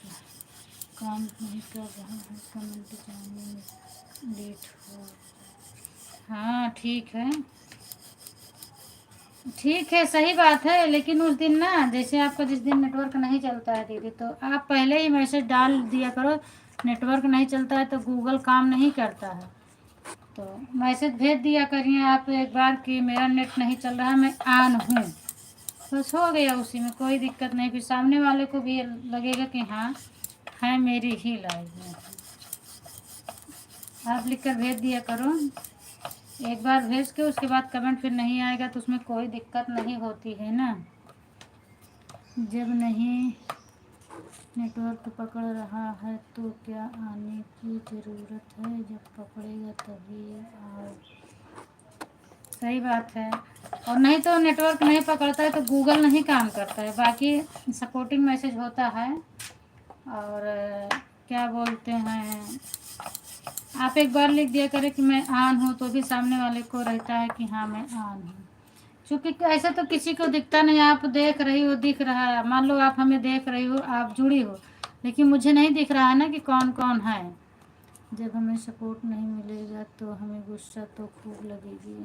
काम नहीं कर रहा है, कमेंट जाने में लेट हो। हाँ, ठीक है, ठीक है, सही बात है। लेकिन उस दिन ना, जैसे आपका जिस दिन नेटवर्क नहीं चलता है दीदी, तो आप पहले ही मैसेज डाल दिया करो, नेटवर्क नहीं चलता है तो गूगल काम नहीं करता है, तो मैसेज भेज दिया करिए आप एक बार कि मेरा नेट नहीं चल रहा, मैं ऑन हूँ। बस हो गया, उसी में कोई दिक्कत नहीं, फिर सामने वाले को भी लगेगा कि हाँ है मेरी ही लाइव में। आप लिख कर भेज दिया करो, एक बार भेज के उसके बाद कमेंट फिर नहीं आएगा तो उसमें कोई दिक्कत नहीं होती है ना। जब नहीं नेटवर्क पकड़ रहा है तो क्या आने की ज़रूरत है, जब पकड़ेगा तभी आओ। सही बात है। और नहीं तो नेटवर्क नहीं पकड़ता है तो गूगल नहीं काम करता है, बाकी सपोर्टिंग मैसेज होता है। और क्या बोलते हैं, आप एक बार लिख दिया करें कि मैं ऑन हूँ, तो भी सामने वाले को रहता है कि हाँ मैं ऑन हूँ। क्योंकि ऐसा तो किसी को दिखता नहीं, आप देख रही हो, दिख रहा है, मान लो आप हमें देख रही हो, आप जुड़ी हो, लेकिन मुझे नहीं दिख रहा है ना कि कौन कौन है। जब हमें सपोर्ट नहीं मिलेगा तो हमें गुस्सा तो खूब लगेगी,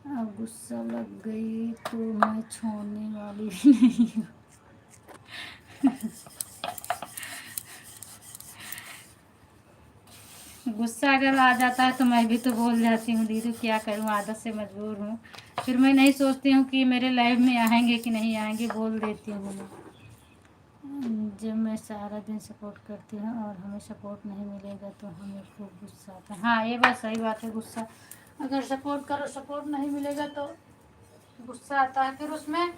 अब गुस्सा लग गई तो मैं छोड़ने वाली भी नहीं हूँ। गुस्सा अगर आ जाता है तो मैं भी तो बोल जाती हूँ, दीदी क्या करूँ, आदत से मजबूर हूँ। फिर मैं नहीं सोचती हूँ कि मेरे लाइफ में आएंगे कि नहीं आएंगे, बोल देती हूँ मैं। जब मैं सारा दिन सपोर्ट करती हूँ और हमें सपोर्ट नहीं मिलेगा तो हमें खूब गुस्सा आता है। हाँ ये बात सही बात है, गुस्सा अगर सपोर्ट करो, सपोर्ट नहीं मिलेगा तो गुस्सा आता है। फिर उसमें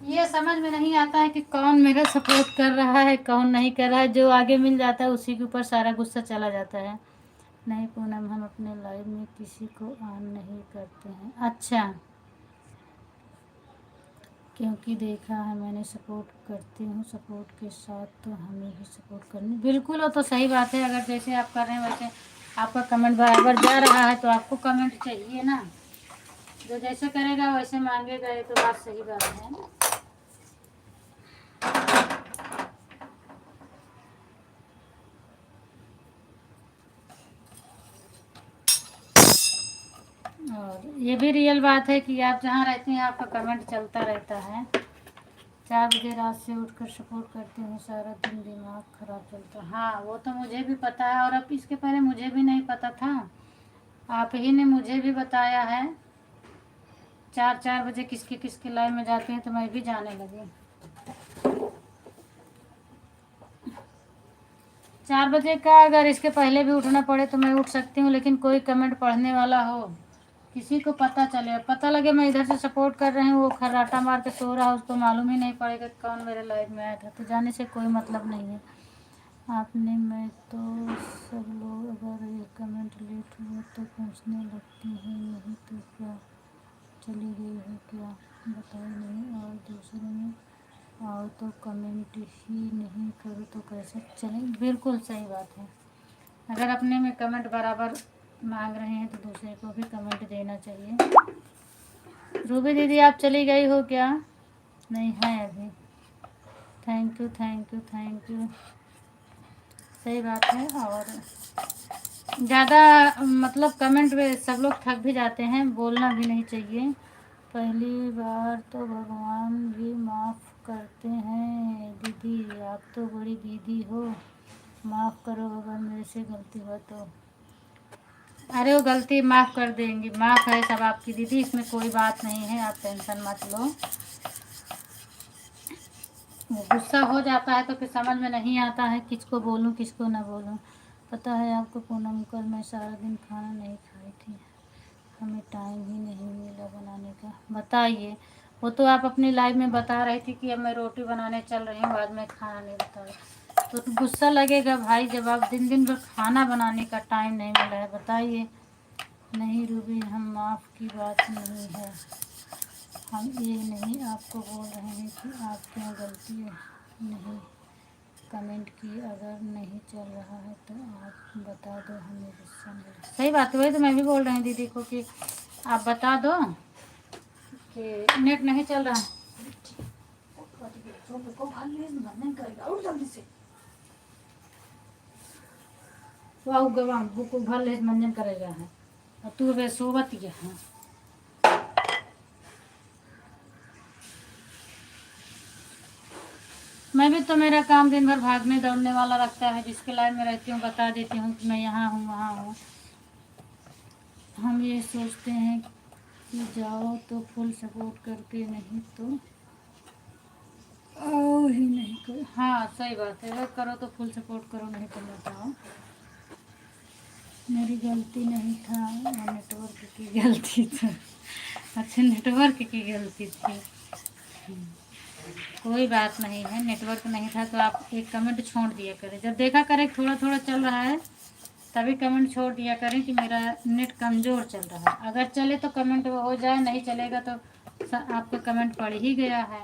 ये समझ में नहीं आता है कि कौन मेरा सपोर्ट कर रहा है, कौन नहीं कर रहा है। जो आगे मिल जाता है उसी के ऊपर सारा गुस्सा चला जाता है। नहीं पूनम, हम अपने लाइफ में किसी को ऑन नहीं करते हैं। अच्छा, क्योंकि देखा है मैंने, सपोर्ट करती हूँ सपोर्ट के साथ, तो हमें भी सपोर्ट करनी। बिल्कुल, वो तो सही बात है। अगर जैसे आप कर रहे हैं वैसे आपका कमेंट बराबर जा रहा है तो आपको कमेंट चाहिए ना। जो जैसे करेगा वैसे मांगेगा, ये तो बात सही बात है। और ये भी रियल बात है कि आप जहाँ रहती हैं आपका कमेंट चलता रहता है। 4 बजे रात से उठकर सपोर्ट करती हूँ, सारा दिन दिमाग खराब चलता है। हाँ वो तो मुझे भी पता है, और अब इसके पहले मुझे भी नहीं पता था, आप ही ने मुझे भी बताया है। 4 बजे किसके किसके लाइव में जाते हैं तो मैं भी जाने लगी। 4 बजे का अगर इसके पहले भी उठना पड़े तो मैं उठ सकती हूँ, लेकिन कोई कमेंट पढ़ने वाला हो, किसी को पता चले, पता लगे मैं इधर से सपोर्ट कर रही हूँ, वो खर्राटा मार के सो रहा, उसको मालूम ही नहीं पड़ेगा कौन मेरे लाइफ में आया था, तो जाने से कोई मतलब नहीं है। आपने मैं तो सब लोग अगर ये कमेंट लेट हुआ तो पहुँचने लगती है, नहीं तो क्या चली गई है क्या, बताओ नहीं। और दूसरे में और तो कमेंट ही नहीं करो तो कैसे चले। बिल्कुल सही बात है, अगर अपने में कमेंट बराबर मांग रहे हैं तो दूसरे को भी कमेंट देना चाहिए। रूबी दीदी आप चली गई हो क्या? नहीं है अभी। Thank you thank you thank you, सही बात है। और ज़्यादा मतलब कमेंट में सब लोग थक भी जाते हैं, बोलना भी नहीं चाहिए। पहली बार तो भगवान भी माफ़ करते हैं दीदी, आप तो बड़ी दीदी हो, माफ़ करो अगर मेरे से गलती हो तो। अरे वो गलती माफ़ कर देंगी, माफ़ है सब आपकी दीदी, इसमें कोई बात नहीं है, आप टेंशन मत लो। वो गुस्सा हो जाता है तो फिर समझ में नहीं आता है किसको बोलूं किसको ना बोलूं। पता है आपको पूनम, कल मैं सारा दिन खाना नहीं खाई थी, हमें टाइम ही नहीं मिला बनाने का। बताइए, वो तो आप अपनी लाइफ में बता रही थी कि अब मैं रोटी बनाने चल रही हूँ, बाद में खाना नहीं बता रही, तो गुस्सा लगेगा भाई जब आप दिन दिन भर खाना बनाने का टाइम नहीं मिला है। बताइए। नहीं रूबी, हम माफ़ की बात नहीं है, हम ये नहीं आपको बोल रहे हैं कि आप क्यों गलती नहीं कमेंट की, अगर नहीं चल रहा है तो आप बता दो, हमें गुस्सा नहीं। सही बात है, वही तो मैं भी बोल रही हूँ दीदी को कि आप बता दो कि नेट नहीं चल रहा। बुक भर ले मंजन करेगा है और तू बे सोबत है। मैं भी तो, मेरा काम दिन भर भागने दौड़ने वाला रखता है, जिसके लाइन में रहती हूँ बता देती हूँ कि मैं यहाँ हूँ वहाँ हूँ। हम ये सोचते हैं कि जाओ तो फुल सपोर्ट करके, नहीं तो आओ ही नहीं कोई। हाँ सही बात है, अगर करो तो फुल सपोर्ट करो, नहीं तो मत आओ। मेरी गलती नहीं था, वो नेटवर्क की गलती थी। अच्छा, नेटवर्क की गलती थी। कोई बात नहीं है, नेटवर्क नहीं था तो आप एक कमेंट छोड़ दिया करें, जब देखा करें थोड़ा थोड़ा चल रहा है तभी कमेंट छोड़ दिया करें कि मेरा नेट कमज़ोर चल रहा है। अगर चले तो कमेंट वो हो जाए, नहीं चलेगा तो आपका कमेंट पड़ ही गया है।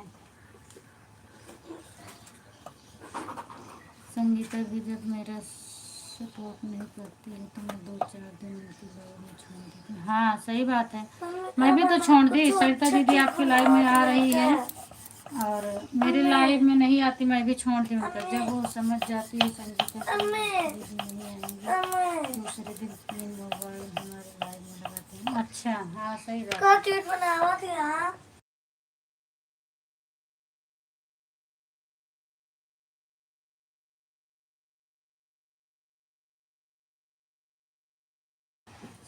संगीता भी जब मेरा सपोर्ट नहीं करती है तो मैं 2-4 दिन उनकी लाइव में छोड़ देती हूँ। हाँ सही बात है, मैं भी तो छोड़ दी। सरिता दीदी आपकी लाइव में आ रही है और मेरे लाइव में नहीं आती, मैं भी छोड़ दी उनका। जब वो समझ जाती है संगीता नहीं आएंगे, दूसरे दिन 3 मोबाइल हमारे लाइव में लगाते हैं। अच्छा हाँ सही बात है।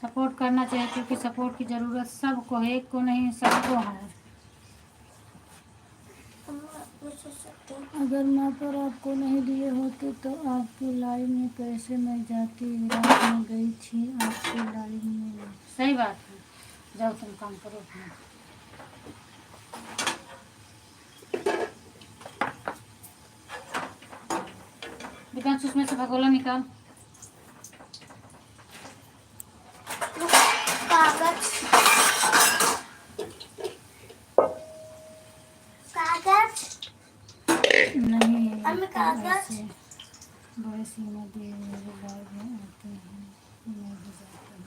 सपोर्ट करना चाहिए क्योंकि सपोर्ट की ज़रूरत सबको है, एक को नहीं सबको है। अगर माँ पर आपको नहीं दिए होते तो आपकी लाइव में कैसे मैं जाती? रात में गई थी आपकी लाइव में। सही बात है, जाओ तुम काम करो अपना। विकास उसमें से भगोला निकाल। कागज कागज नहीं हमें कागज बड़े सीमा दिए मेरे लाइव में आते हैं, मैं भी जाता हूँ।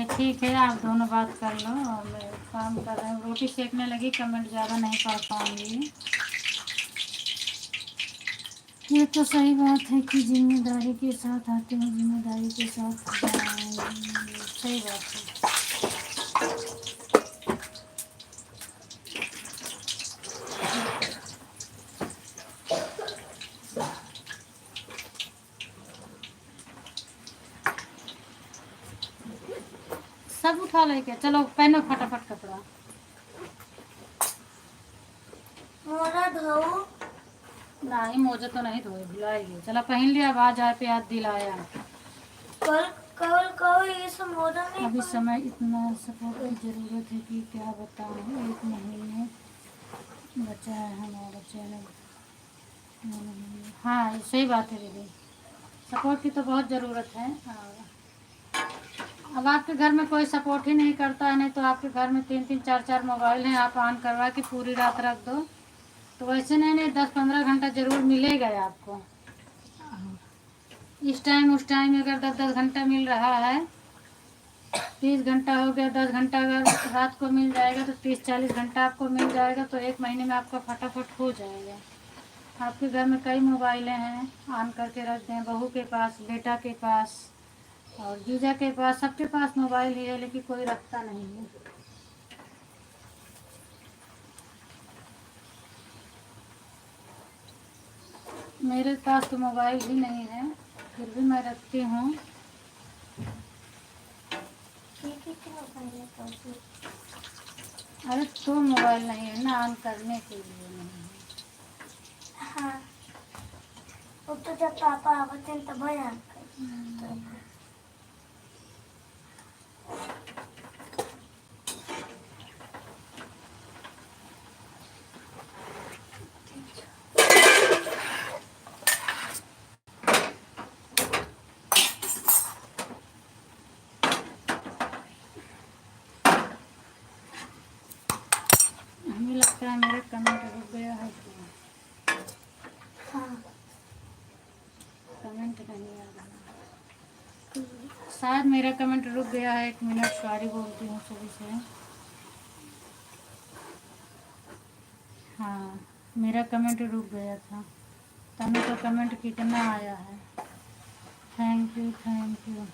ठीक है, आप दोनों बात कर लो और मैं काम कर रही हूँ, रोटी सेकने लगी, कमेंट ज़्यादा नहीं पढ़ पाऊँगी। ये तो सही बात है कि जिम्मेदारी के साथ आते हैं, जिम्मेदारी के साथ जाएंगे। सही बात है। सब उठा लेके चलो, पहनो फटाफट कपड़ा। मोरा धो नहीं मोजा तो नहीं धोए, भुलाइए। चलो पहन लिया, आवाज आए पे याद दिलाया। कल कल कल ये सब मोरा नहीं अभी समय इतना सपोर्ट की ज़रूरत है कि क्या बताऊँ। 1 महीने बचा है हमारा चैनल। हाँ सही बात है दीदी, सपोर्ट की तो बहुत ज़रूरत है। और अब आपके घर में कोई सपोर्ट ही नहीं करता है, नहीं तो आपके घर में 3-3 4-4 मोबाइल हैं, आप ऑन करवा के पूरी रात रख दो तो वैसे नहीं 10-15 घंटा ज़रूर मिलेगा आपको। इस टाइम उस टाइम अगर 10-10 घंटा मिल रहा है, 30 घंटा हो गया, 10 घंटा अगर रात को मिल जाएगा तो 30-40 घंटा आपको मिल जाएगा, तो 1 महीने में आपका फटाफट हो जाएगा। आपके घर में कई मोबाइलें हैं, ऑन करके रख दें। बहू के पास, बेटा के पास और जीजा के पास, सबके पास मोबाइल ही है, लेकिन कोई रखता नहीं है। मेरे पास तो मोबाइल ही नहीं है, फिर भी मैं रखती हूँ। अरे तो मोबाइल नहीं है ना, ऑन करने के लिए नहीं है। हाँ, वो तो जब पापा आते हैं तब याद हमें लगता है मेरा कमेंट रुक गया है तो हाँ कमेंट नहीं आ रहा। शायद मेरा कमेंट रुक गया है, 1 मिनट, सॉरी बोलती हूँ सभी से। हाँ मेरा कमेंट रुक गया था, तनु का कमेंट कितना आया है। Thank you.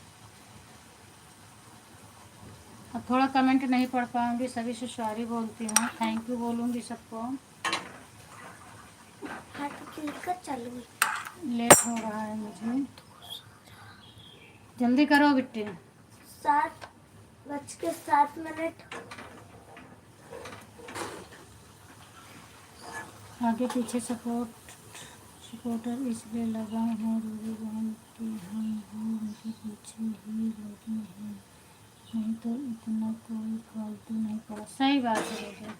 अब थोड़ा कमेंट नहीं पढ़ पाऊँगी, सभी से सॉरी बोलती हूँ, थैंक यू बोलूँगी सबको। हाँ तो क्लिक कर चालू लेट हो रहा है मुझे। जल्दी करो बिट्टी। 7:07। आगे पीछे सपोर्टर इसलिए लगा हूँ रूबी बहन कि हम भी उनके पीछे ही लगे हैं, नहीं तो इतना कोई फालतू नहीं पड़ा। सही बात है बेटे,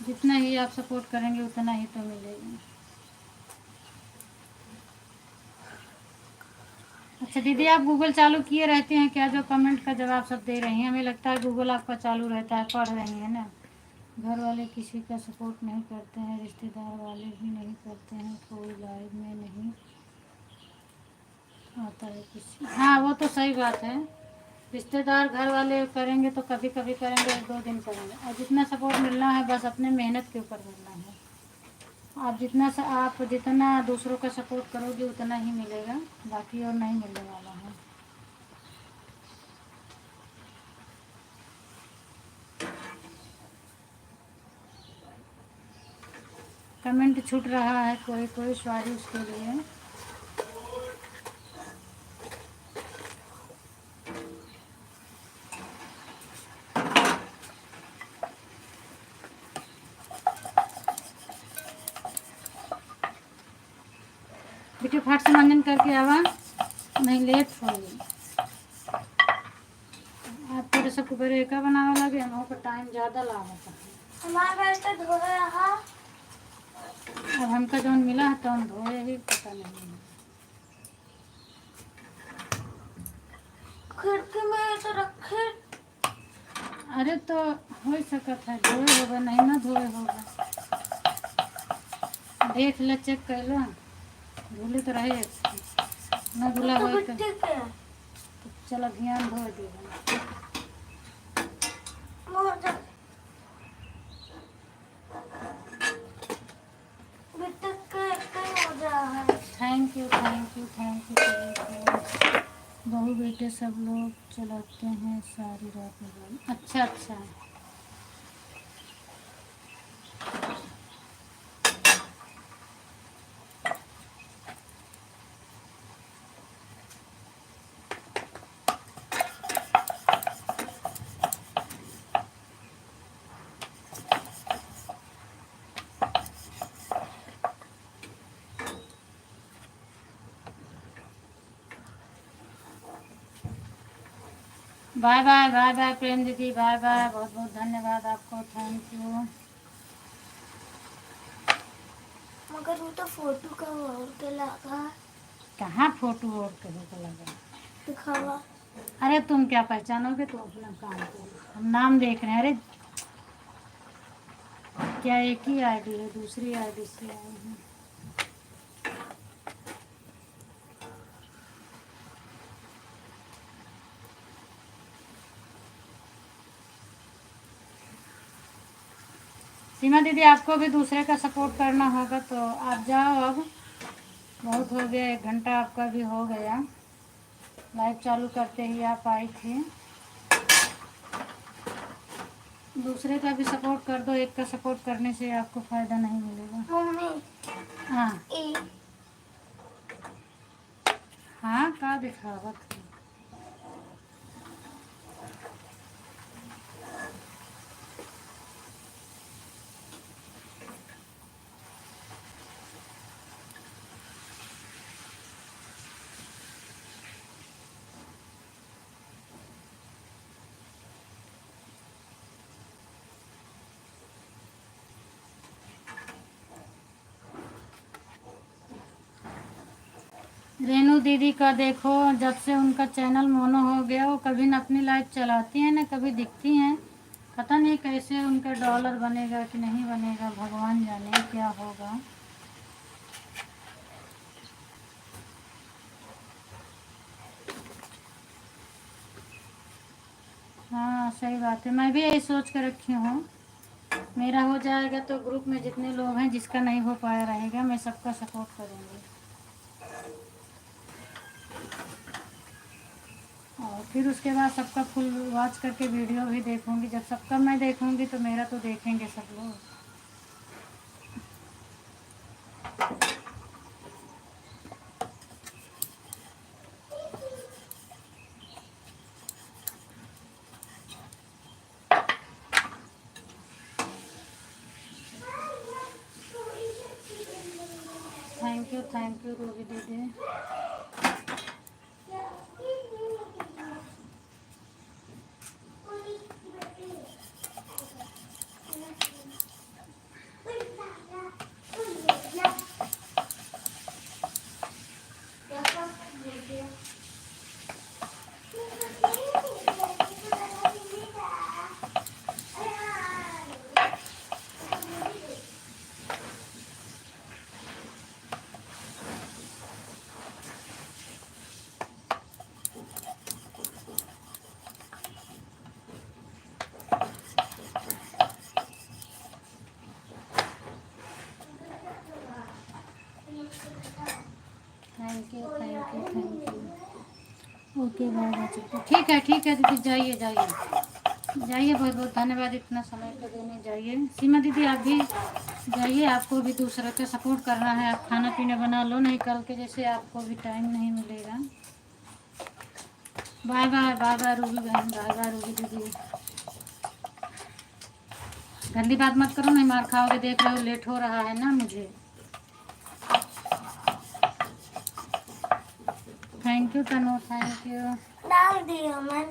जितना ही आप सपोर्ट करेंगे उतना ही तो मिलेगा। अच्छा दीदी, आप गूगल चालू किए रहते हैं क्या? जो कमेंट का जवाब सब दे रही हैं, हमें लगता है गूगल आपका चालू रहता है, पढ़ रही हैं ना। घर वाले किसी का सपोर्ट नहीं करते हैं, रिश्तेदार वाले भी नहीं करते हैं, कोई लाइव में नहीं आता है किसी। हाँ वो तो सही बात है, रिश्तेदार घर वाले करेंगे तो कभी कभी करेंगे, 1-2 दिन करेंगे, और जितना सपोर्ट मिलना है बस अपने मेहनत के ऊपर मिलना है। आप जितना दूसरों का सपोर्ट करोगे उतना ही मिलेगा, बाकी और नहीं मिलने वाला है। कमेंट छूट रहा है कोई कोई, सॉरी उसके लिए। बेटे फट से मंजन करके आवा, नहीं लेट होगी। आप थोड़े से कुबेरे का बनावे लगे, हम पर टाइम ज़्यादा लागत है। हमारे घर से धो रहा। अब हमका जौन मिला है तो हम धोए ही, पता नहीं। खिड़की में तो रखे। अरे तो हो सकत है धोए होगा, नहीं ना धोए होगा, देख ले, चेक कर लो, धुले तो रहे न धुला हो तो ठीक है। चलो ध्यान धो देगा। Thank you thank you thank you. बहू बेटे सब लोग चलाते हैं सारी रात मोबाइल। अच्छा अच्छा, बाय बाय बाय बाय प्रेम दीदी, बाय बाय, बहुत बहुत धन्यवाद आपको, थैंक यू। मगर वो तो फोटो का और के लगा। कहाँ फोटो और कहीं का लगा दिखावा। अरे तुम क्या पहचानोगे, तुम अपना काम करो, हम नाम देख रहे हैं। अरे क्या एक ही आईडी है, दूसरी आईडी से आए हैं। सीमा दीदी, आपको भी दूसरे का सपोर्ट करना होगा तो आप जाओ, अब बहुत हो गया, 1 घंटा आपका भी हो गया, लाइव चालू करते ही आप आई थी। दूसरे का भी सपोर्ट कर दो, एक का सपोर्ट करने से आपको फ़ायदा नहीं मिलेगा। मम्मी हाँ ए हाँ, का दिखावत है। रेनू दीदी का देखो, जब से उनका चैनल मोनो हो गया, वो कभी न अपनी लाइव चलाती हैं न कभी दिखती हैं। पता नहीं कैसे उनका डॉलर बनेगा कि नहीं बनेगा, भगवान जाने क्या होगा। हाँ सही बात है, मैं भी यही सोच कर रखी हूँ, मेरा हो जाएगा तो ग्रुप में जितने लोग हैं, जिसका नहीं हो पाया रहेगा, मैं सबका सपोर्ट करूँगी। और फिर उसके बाद सबका फुल वॉच करके वीडियो भी देखूँगी। जब सबका मैं देखूँगी तो मेरा तो देखेंगे सब लोग। थैंक यू रूबी दीदी। Thank you thank you thank you. Okay bye bye. ठीक है दीदी, जाइए जाइए जाइए, बहुत बहुत धन्यवाद इतना समय तो देने। जाइए सीमा दीदी, आप भी जाइए, आपको भी दूसरों को सपोर्ट करना है। आप खाना पीना बना लो, नहीं कल के जैसे आपको भी टाइम नहीं मिलेगा। Bye bye bye bye Ruby बहन, बाय बाय रूबी दीदी। गंदी बात मत करो, नहीं मार खाओगे। देख रहे हो लेट हो रहा है ना मुझे। Thank you Tanu, thank you. डाल दिया मैं।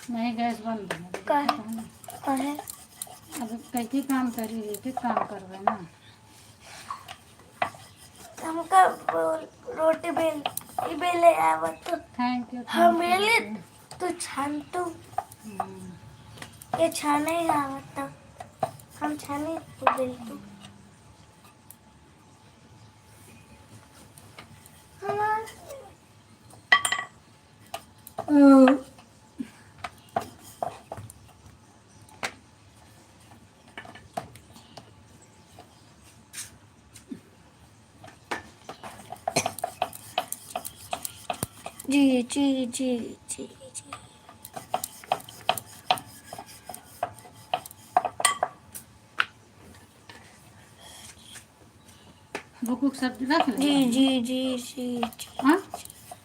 नहीं गैस बंद है। कहे अब कैसे काम करी, एक एक काम कर रहे ना। हमका रोटी बेले आवत तो थैंक यू हम बेले तो छान तो ये छाने ही आवत तो हम छाने तो बेल तो जी जी जी जी जी। बुक सब रख ले। जी जी जी जी जी। हाँ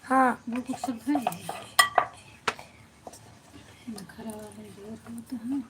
हाँ बुक सब रख ले। खराब है।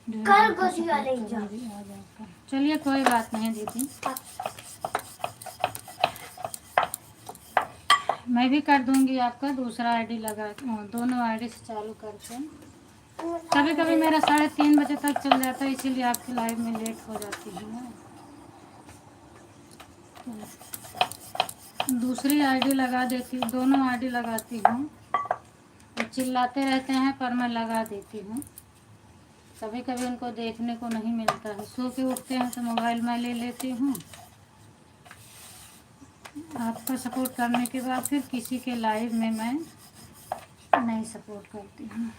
कर गोजिया ले जाओ। चलिए कोई बात नहीं दीदी, मैं भी कर दूंगी आपका दूसरा आईडी लगा, दोनों आईडी से चालू करके। कभी कभी मेरा 3:30 बजे तक चल जाता है, इसीलिए आपकी लाइव में लेट हो जाती है ना। दूसरी आईडी लगा देती हूँ, दोनों आईडी लगाती हूँ। वो चिल्लाते रहते हैं पर मैं लगा देती हूँ। कभी कभी उनको देखने को नहीं मिलता है, सो के उठते हैं तो मोबाइल मैं ले लेती हूँ। आपका सपोर्ट करने के बाद फिर किसी के लाइव में मैं नहीं सपोर्ट करती हूँ।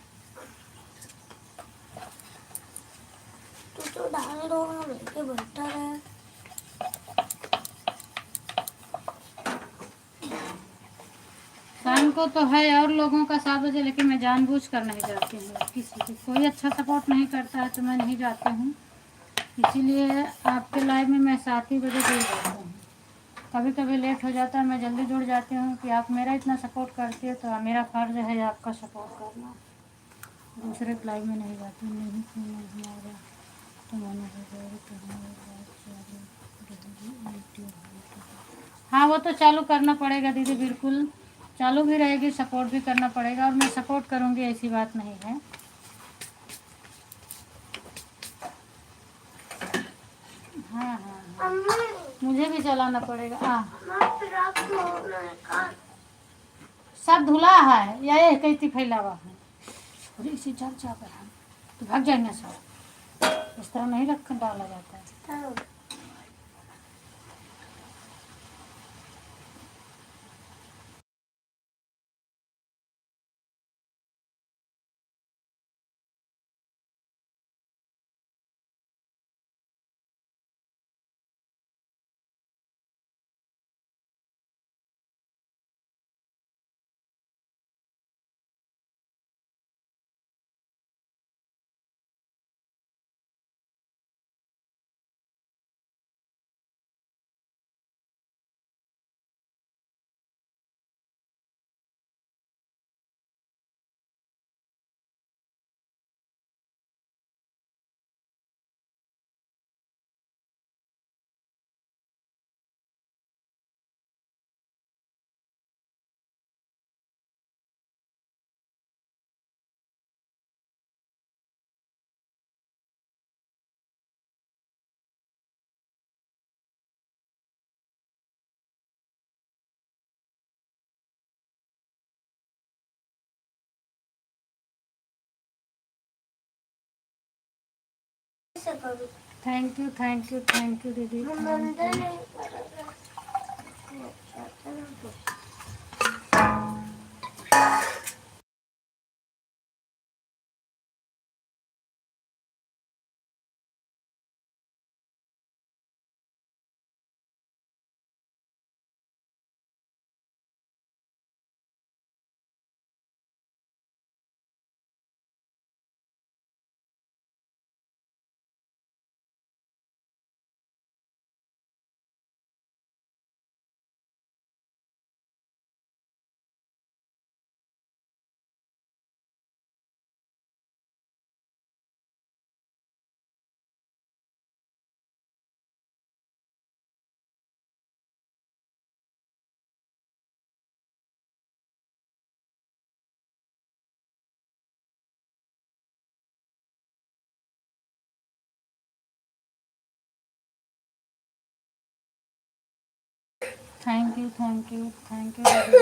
तू तो डाल दो ना, लेके बैठा रहे। शाम को तो है और लोगों का 7 बजे, लेकिन मैं जानबूझ कर नहीं जाती हूँ। किसी की कोई अच्छा सपोर्ट नहीं करता है तो मैं नहीं जाती हूँ। इसीलिए आपके लाइव में मैं 7 ही बजे जुड़ जाती हूँ। कभी कभी लेट हो जाता है, मैं जल्दी जुड़ जाती हूँ कि आप मेरा इतना सपोर्ट करती हो तो मेरा फ़र्ज़ है आपका सपोर्ट करना। दूसरे के लाइव में नहीं जाती। नहीं हमारा तो मैंने हाँ वो तो चालू करना पड़ेगा दीदी, बिल्कुल चालू भी रहेगी, सपोर्ट भी करना पड़ेगा और मैं सपोर्ट करूँगी, ऐसी बात नहीं है। हाँ हाँ मुझे भी चलाना पड़ेगा। हाँ सब धुला है या ये कैसी फैलावा है, और इसी चल चाकर तो भाग जाएंगे सब। इस तरह नहीं रख डाला जाता है। करूँ। Thank you thank you thank you दीदी, हम थैंक अंदर यू। नहीं करेंगे। अच्छा, चलो तो। Thank you thank you thank you दीदी।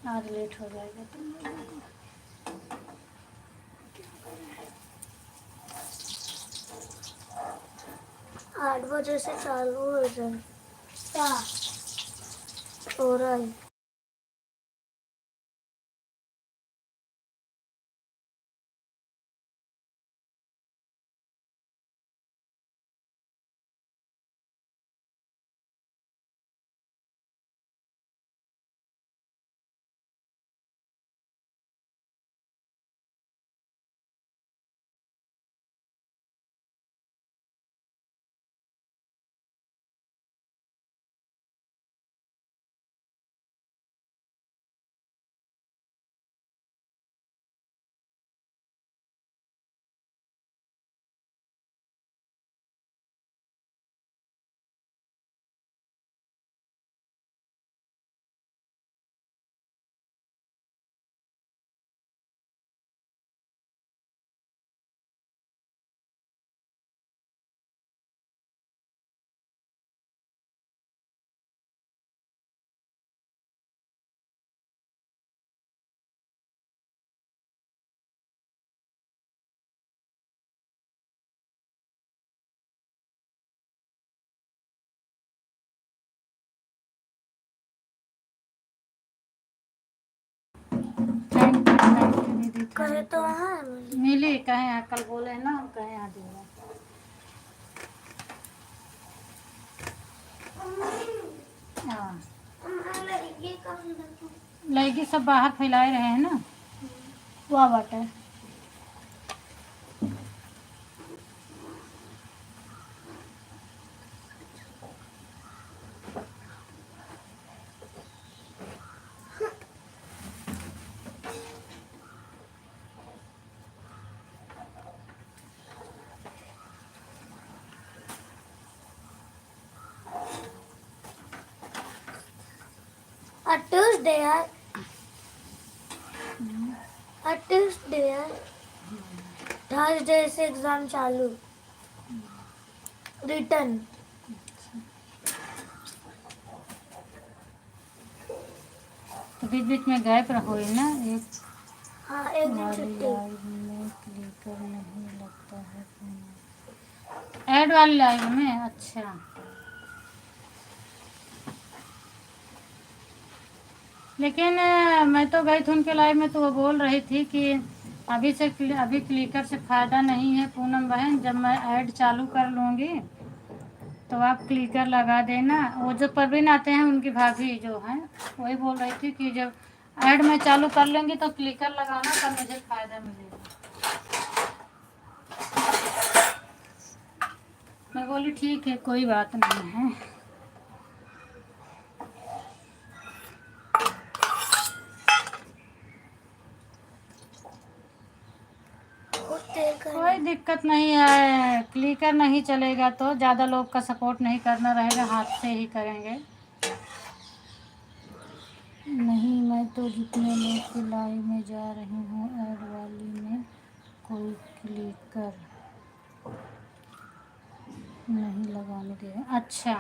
आज लेट हो जाएगा तुम लोगों को। 8 बजे से चालू हो जाए। क्या हो रहा है? थैंक यू दीदी, कहे थैंक तो यू। हाँ मिली कहें, कल बोले ना हम कहें आ दिया। हाँ, लड़की सब बाहर फैलाए रहे हैं ना, वाह बाटे। ट्यूसडे है। ट्यूसडे है। थर्सडे से एग्जाम चालू, रिटर्न। तो बीच बीच में गैप रहो ही ना, एक हाँ, एक दिन वाली छुट्टी। लाइव में क्लिकर नहीं लगता है फोन। ऐड वाली लाइव में, अच्छा। लेकिन मैं तो गई थी उनके लाइव में, तो वो बोल रही थी कि अभी क्लिकर से फ़ायदा नहीं है पूनम बहन, जब मैं ऐड चालू कर लूँगी तो आप क्लिकर लगा देना। वो जो परवीन आते हैं उनकी भाभी जो हैं, वही बोल रही थी कि जब ऐड में चालू कर लेंगी तो क्लिकर लगाना, तब मुझे फ़ायदा मिलेगा। मैं बोली ठीक है, कोई बात नहीं है। कोई दिक्कत नहीं है, क्लिकर नहीं चलेगा तो ज़्यादा लोग का सपोर्ट नहीं करना रहेगा, हाथ से ही करेंगे। नहीं, मैं तो जितने लोग की लाइव में जा रही हूँ ऐड वाली में कोई क्लिकर नहीं लगाने दे रहे। अच्छा,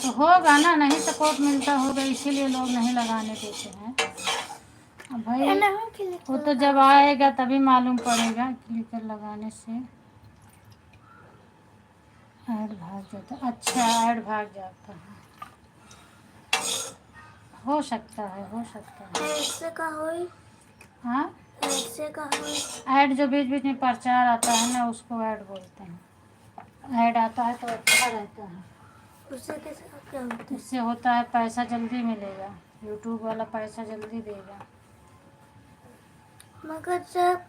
तो होगा ना, नहीं सपोर्ट मिलता होगा इसीलिए लोग नहीं लगाने देते हैं। अब भाई वो तो जब आएगा तभी मालूम पड़ेगा, क्लिकर लगाने से ऐड भाग जाता है। अच्छा, ऐड भाग जाता है, हो सकता है, हो सकता है। ऐसे का होई, हाँ, ऐसे का होई। ऐड जो बीच बीच में प्रचार आता है ना, उसको ऐड बोलते हैं। ऐड आता है तो अच्छा रहता है, उससे कैसे क्या होता है? इससे होता है पैसा जल्दी मिलेगा, यूट्यूब वाला पैसा जल्दी देगा। मगर जब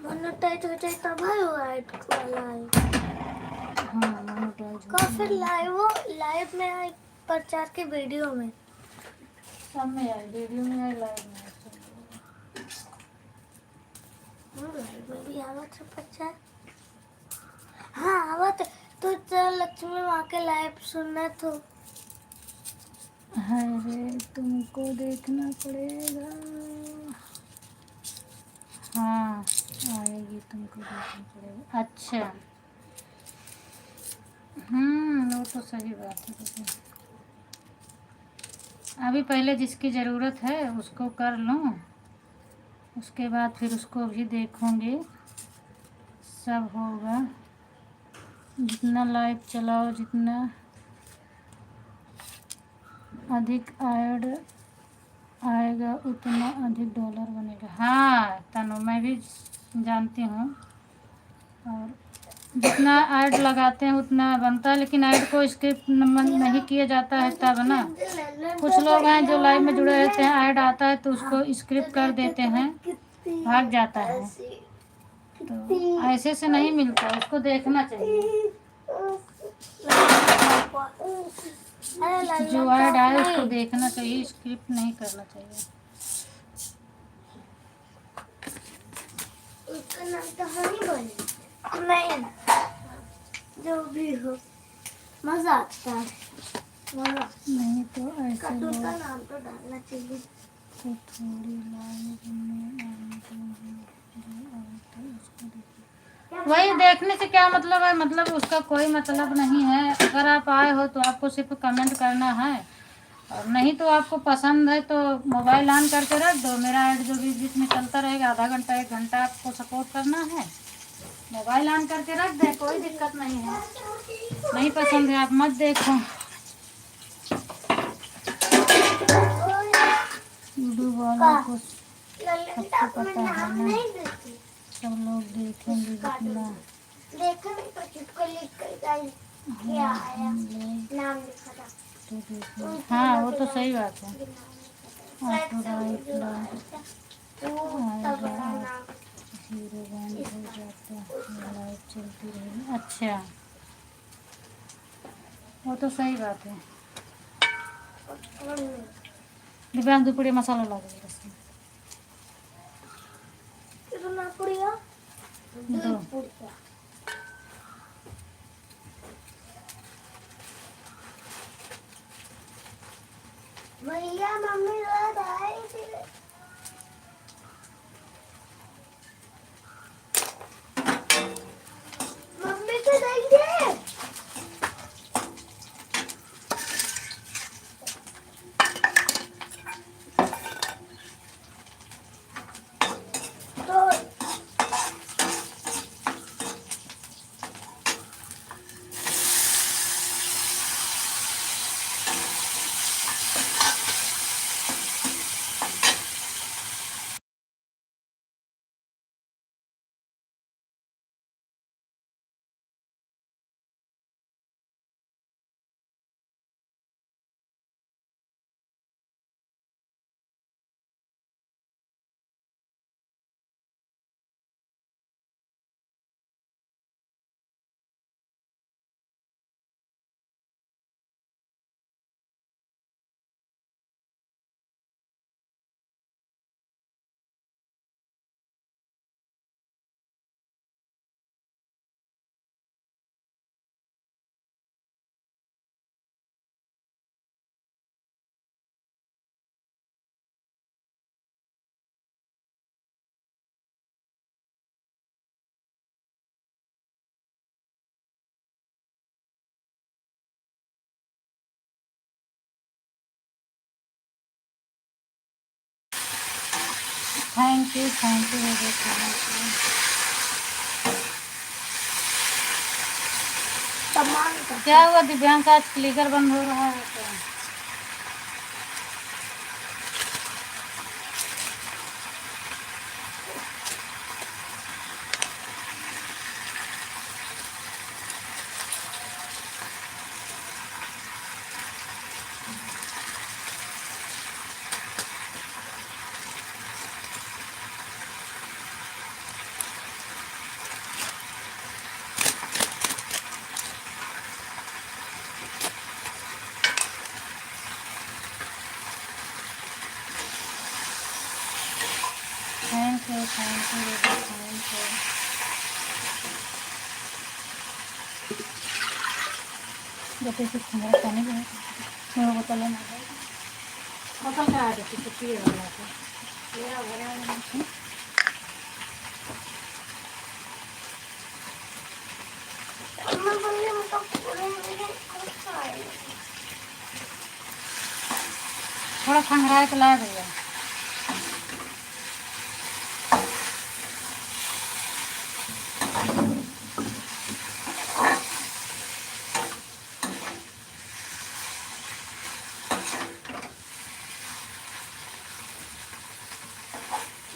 मोनेटाइज हो जाए तब है वो ऐड वाला है। हाँ, मोनेटाइज का फिर लाइव में आए, प्रचार के वीडियो में सब में आए, वीडियो में आए, लाइव में आए, सब में लाइव में भी आवत है प्रचार। हाँ आवत है। तो चल लक्ष्मी माँ के लाइव सुनना तो है रे, तुमको देखना पड़ेगा। हाँ, आएगी, तुमको देखना पड़ेगा। अच्छा, वो तो सही बात है। देखो, अभी पहले जिसकी ज़रूरत है उसको कर लूँ, उसके बाद फिर उसको भी देखूँगी, सब होगा। जितना लाइव चलाओ, जितना अधिक ऐड आएगा उतना अधिक डॉलर बनेगा। हाँ तनु, मैं भी जानती हूँ। और जितना ऐड लगाते हैं उतना बनता है, लेकिन ऐड को स्क्रिप्ट नहीं किया जाता है तब ना। कुछ लोग हैं जो लाइव में जुड़े रहते हैं, ऐड आता है तो उसको स्क्रिप्ट कर देते हैं, भाग जाता है। तो ऐसे से नहीं मिलता, उसको देखना चाहिए। जो ऐड आए उसको देखना चाहिए, स्क्रिप्ट नहीं करना चाहिए। उसका नाम तो हनी बने नहीं, जो भी हो मजा आता है। मजा नहीं तो ऐसे कार्टून लोग का नाम तो डालना चाहिए। तो थोड़ी लाइव में आने तो उसको देखो। वही देखने से क्या मतलब है, मतलब उसका कोई मतलब नहीं है। अगर आप आए हो तो आपको सिर्फ कमेंट करना है, और नहीं तो आपको पसंद है तो मोबाइल ऑन करके रख दो। मेरा ऐड जो बीच बीच में चलता रहेगा, आधा घंटा 1 घंटा आपको सपोर्ट करना है, मोबाइल ऑन करके रख दें, कोई दिक्कत नहीं है। नहीं पसंद है आप मत देखो। यूट्यूब वालों को सबको पता है ना, सब लोग देखेंगे जितना। देखो नहीं तो किसको लिख कर क्या आया, नाम लिखा था तो देखो, हाँ वो तो सही बात है। ऑटो राइट आएगा, 0 बंद हो जाता है, लाइव चलती रहेगी। अच्छा, वो तो सही बात है। दिव्यांग दुपड़े मसाला ला देगा इसमें। कितना पुड़िया? 2 पुड़िया। भैया मम्मी रात आई थी। मम्मी को देखिए। तो थैंक यू थैंक यू। टमाटर क्या हुआ दिव्यांश, आज क्लिकर बंद हो रहा है क्या? Thank you thank you thank you. जैसे कि खाना खाने के थोड़ा बोतल में बोतल का आ जाती है पिए वाला को मेरा भरा नहीं। मैं बोली मतलब पूरे मेरे अच्छा है। थोड़ा खंगराए तो ला भैया।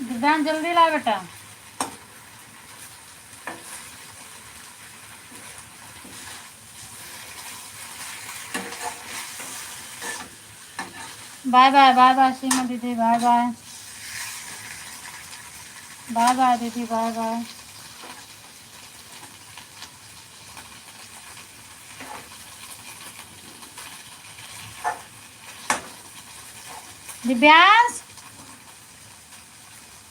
दिव्यांश जल्दी ला बेटा। बाय बाय बाय बाय सीमा दीदी, बाय बाय बाय बाय दीदी, बाय बाय। दिव्यांश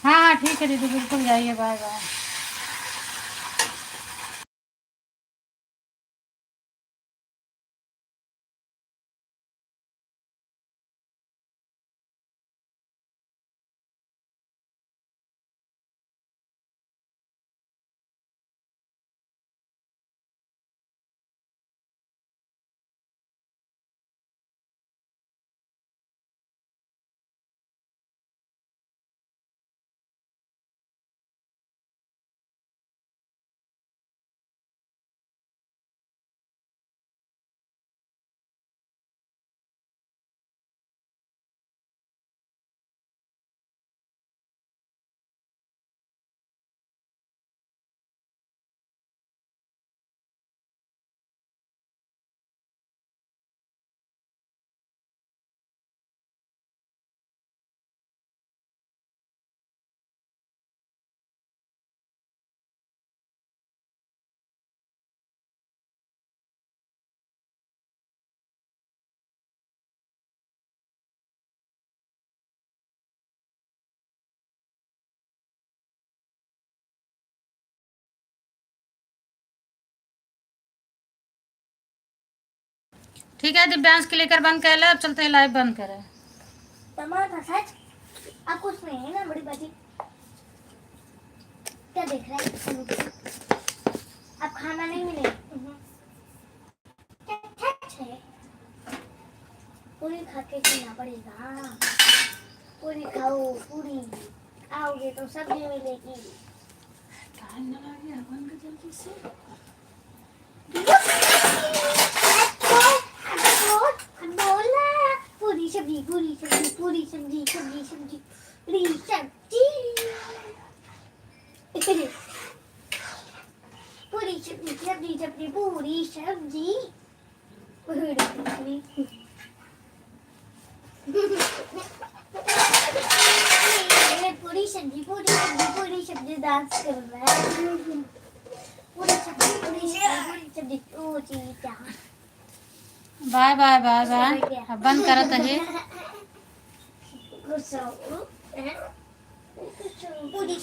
हाँ हाँ ठीक है दीदी, बिल्कुल जाइए, बाय बाय। ठीक है दिव्यांश क्लिकर बंद कर ले, अब चलते हैं लाइव बंद करें। टमाटर सच अब कुछ नहीं है ना बड़ी बाजी। क्या देख रहा है? अब खाना नहीं मिलेगा। सच है पूरी खा के चलना पड़ेगा। पूरी खाओ, पूरी आओगे तो सब्जी मिलेगी। टाइम ना लगे, बंद कर जल्दी से। पूरी सब्जी पूरी सब्जी पूरी सब्जी सब्जी सब्जी पूरी सब्जी पूरी सब्जी सब्जी सब्जी पूरी सब्जी पूरी सब्जी पूरी सब्जी पूरी सब्जी पूरी सब्जी डांस कर रहा है। पूरी सब्जी पूरी सब्जी पूरी सब्जी ओ चीता। बाय बाय बाय बाय, अब बंद करत है। पूरी